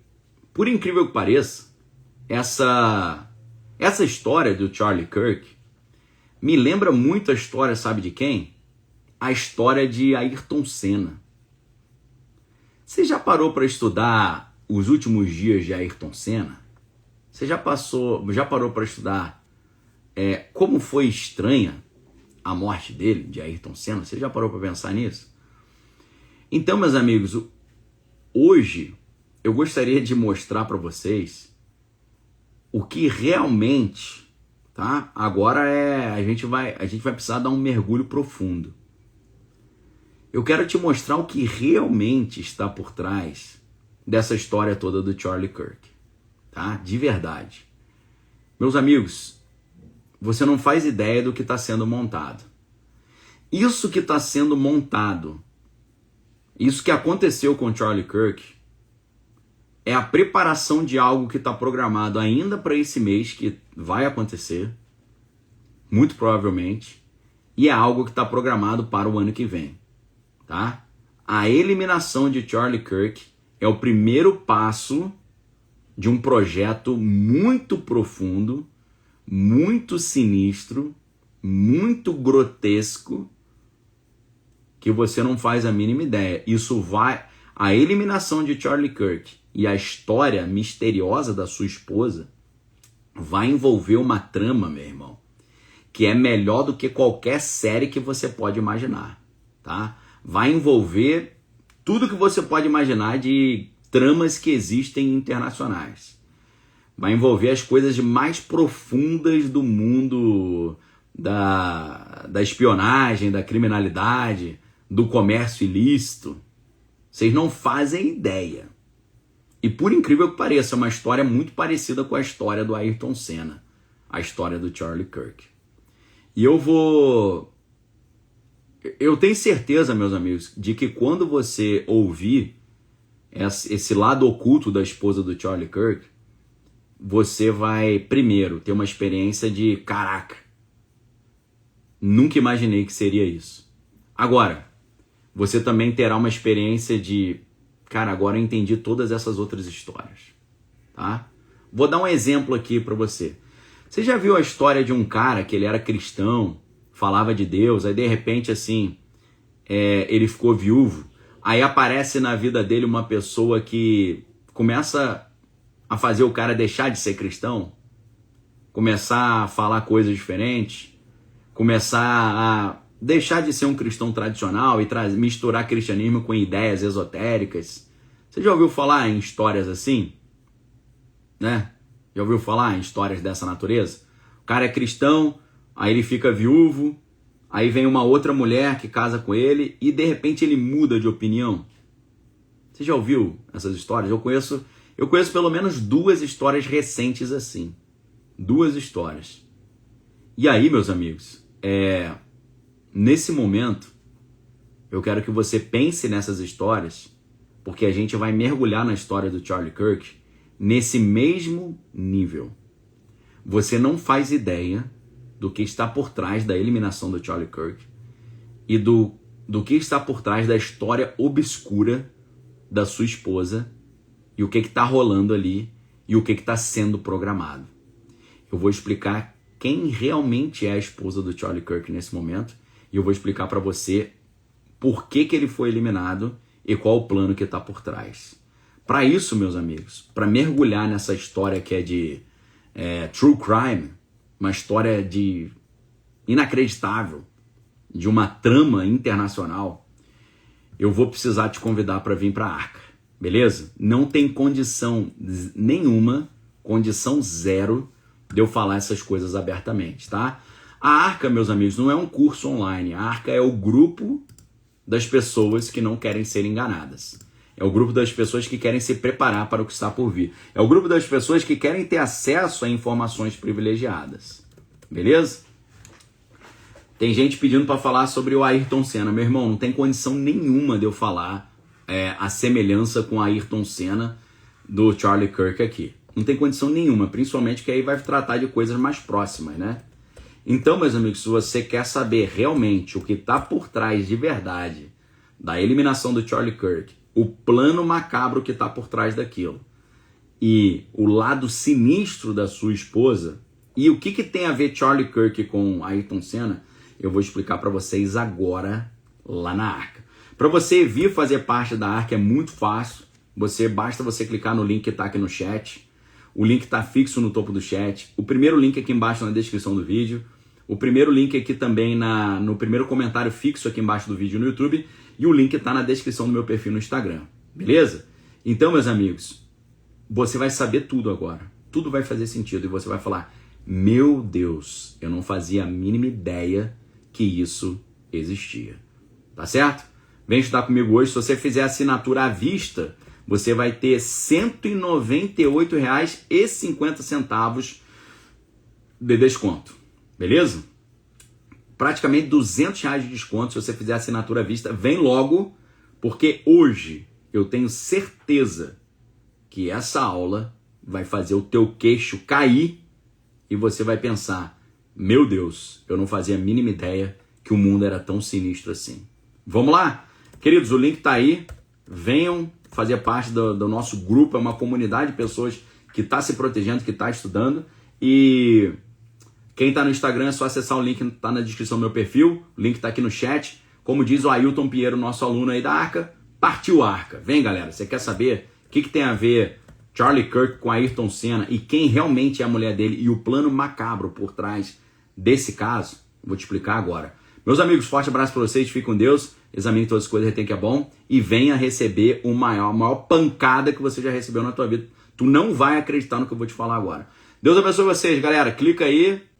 por incrível que pareça, essa história do Charlie Kirk me lembra muito a história, sabe de quem? A história de Ayrton Senna. Você já parou para estudar os últimos dias de Ayrton Senna? Você já parou para estudar como foi estranha a morte dele, de Ayrton Senna? Você já parou para pensar nisso? Então, meus amigos, hoje eu gostaria de mostrar para vocês o que realmente, tá? Agora a gente vai precisar dar um mergulho profundo. Eu quero te mostrar o que realmente está por trás dessa história toda do Charlie Kirk, tá? De verdade. Meus amigos, você não faz ideia do que está sendo montado. Isso que está sendo montado, isso que aconteceu com Charlie Kirk, é a preparação de algo que está programado ainda para esse mês, que vai acontecer, muito provavelmente, e é algo que está programado para o ano que vem, tá? A eliminação de Charlie Kirk é o primeiro passo de um projeto muito profundo, muito sinistro, muito grotesco, que você não faz a mínima ideia. A eliminação de Charlie Kirk e a história misteriosa da sua esposa vai envolver uma trama, meu irmão, que é melhor do que qualquer série que você pode imaginar, tá? Vai envolver tudo que você pode imaginar de tramas que existem internacionais. Vai envolver as coisas mais profundas do mundo da espionagem, da criminalidade, do comércio ilícito. Vocês não fazem ideia. E por incrível que pareça, é uma história muito parecida com a história do Ayrton Senna, a história do Charlie Kirk. E eu tenho certeza, meus amigos, de que quando você ouvir esse lado oculto da esposa do Charlie Kirk, você vai, primeiro, ter uma experiência de caraca, nunca imaginei que seria isso. Agora, você também terá uma experiência de, cara, agora eu entendi todas essas outras histórias, tá? Vou dar um exemplo aqui para você. Você já viu a história de um cara que ele era cristão, falava de Deus, aí de repente assim, ele ficou viúvo, aí aparece na vida dele uma pessoa que começa a fazer o cara deixar de ser cristão, começar a falar coisas diferentes, começar a deixar de ser um cristão tradicional e misturar cristianismo com ideias esotéricas. Você já ouviu falar em histórias assim? Né? Já ouviu falar em histórias dessa natureza? O cara é cristão, aí ele fica viúvo, aí vem uma outra mulher que casa com ele e de repente ele muda de opinião. Você já ouviu essas histórias? Eu conheço pelo menos 2 histórias recentes assim. 2 histórias. E aí, meus amigos, nesse momento, eu quero que você pense nessas histórias, porque a gente vai mergulhar na história do Charlie Kirk nesse mesmo nível. Você não faz ideia do que está por trás da eliminação do Charlie Kirk e do que está por trás da história obscura da sua esposa e o que está rolando ali e o que está sendo programado. Eu vou explicar quem realmente é a esposa do Charlie Kirk nesse momento e eu vou explicar para você por que ele foi eliminado e qual o plano que está por trás. Para isso, meus amigos, para mergulhar nessa história que é de true crime, uma história inacreditável, de uma trama internacional, eu vou precisar te convidar para vir para a Arca, beleza? Não tem condição nenhuma, condição zero, de eu falar essas coisas abertamente, tá? A Arca, meus amigos, não é um curso online. A Arca é o grupo das pessoas que não querem ser enganadas. É o grupo das pessoas que querem se preparar para o que está por vir. É o grupo das pessoas que querem ter acesso a informações privilegiadas. Beleza? Tem gente pedindo para falar sobre o Ayrton Senna. Meu irmão, não tem condição nenhuma de eu falar a semelhança com o Ayrton Senna do Charlie Kirk aqui. Não tem condição nenhuma, principalmente que aí vai tratar de coisas mais próximas, né? Então, meus amigos, se você quer saber realmente o que está por trás de verdade da eliminação do Charlie Kirk, o plano macabro que está por trás daquilo e o lado sinistro da sua esposa e o que tem a ver Charlie Kirk com Ayrton Senna, eu vou explicar para vocês agora lá na Arca. Para você vir fazer parte da Arca é muito fácil, basta você clicar no link que está aqui no chat. O link está fixo no topo do chat. O primeiro link aqui embaixo na descrição do vídeo. O primeiro link aqui também no primeiro comentário fixo aqui embaixo do vídeo no YouTube. E o link está na descrição do meu perfil no Instagram. Beleza? Então, meus amigos, você vai saber tudo agora. Tudo vai fazer sentido. E você vai falar, meu Deus, eu não fazia a mínima ideia que isso existia. Tá certo? Vem estudar comigo hoje. Se você fizer assinatura à vista, você vai ter R$ 198,50 de desconto, beleza? Praticamente R$ 200 de desconto se você fizer assinatura à vista. Vem logo, porque hoje eu tenho certeza que essa aula vai fazer o teu queixo cair e você vai pensar, meu Deus, eu não fazia a mínima ideia que o mundo era tão sinistro assim. Vamos lá? Queridos, o link está aí, venham fazer parte do nosso grupo, é uma comunidade de pessoas que está se protegendo, que está estudando. E quem está no Instagram é só acessar o link que está na descrição do meu perfil, o link está aqui no chat. Como diz o Ailton Pinheiro, nosso aluno aí da Arca, partiu a Arca. Vem, galera, você quer saber o que tem a ver Charlie Kirk com Ayrton Senna e quem realmente é a mulher dele e o plano macabro por trás desse caso? Vou te explicar agora. Meus amigos, forte abraço para vocês, fiquem com Deus, examine todas as coisas, retém que é bom e venha receber a maior pancada que você já recebeu na tua vida. Tu não vai acreditar no que eu vou te falar agora. Deus abençoe vocês, galera. Clica aí,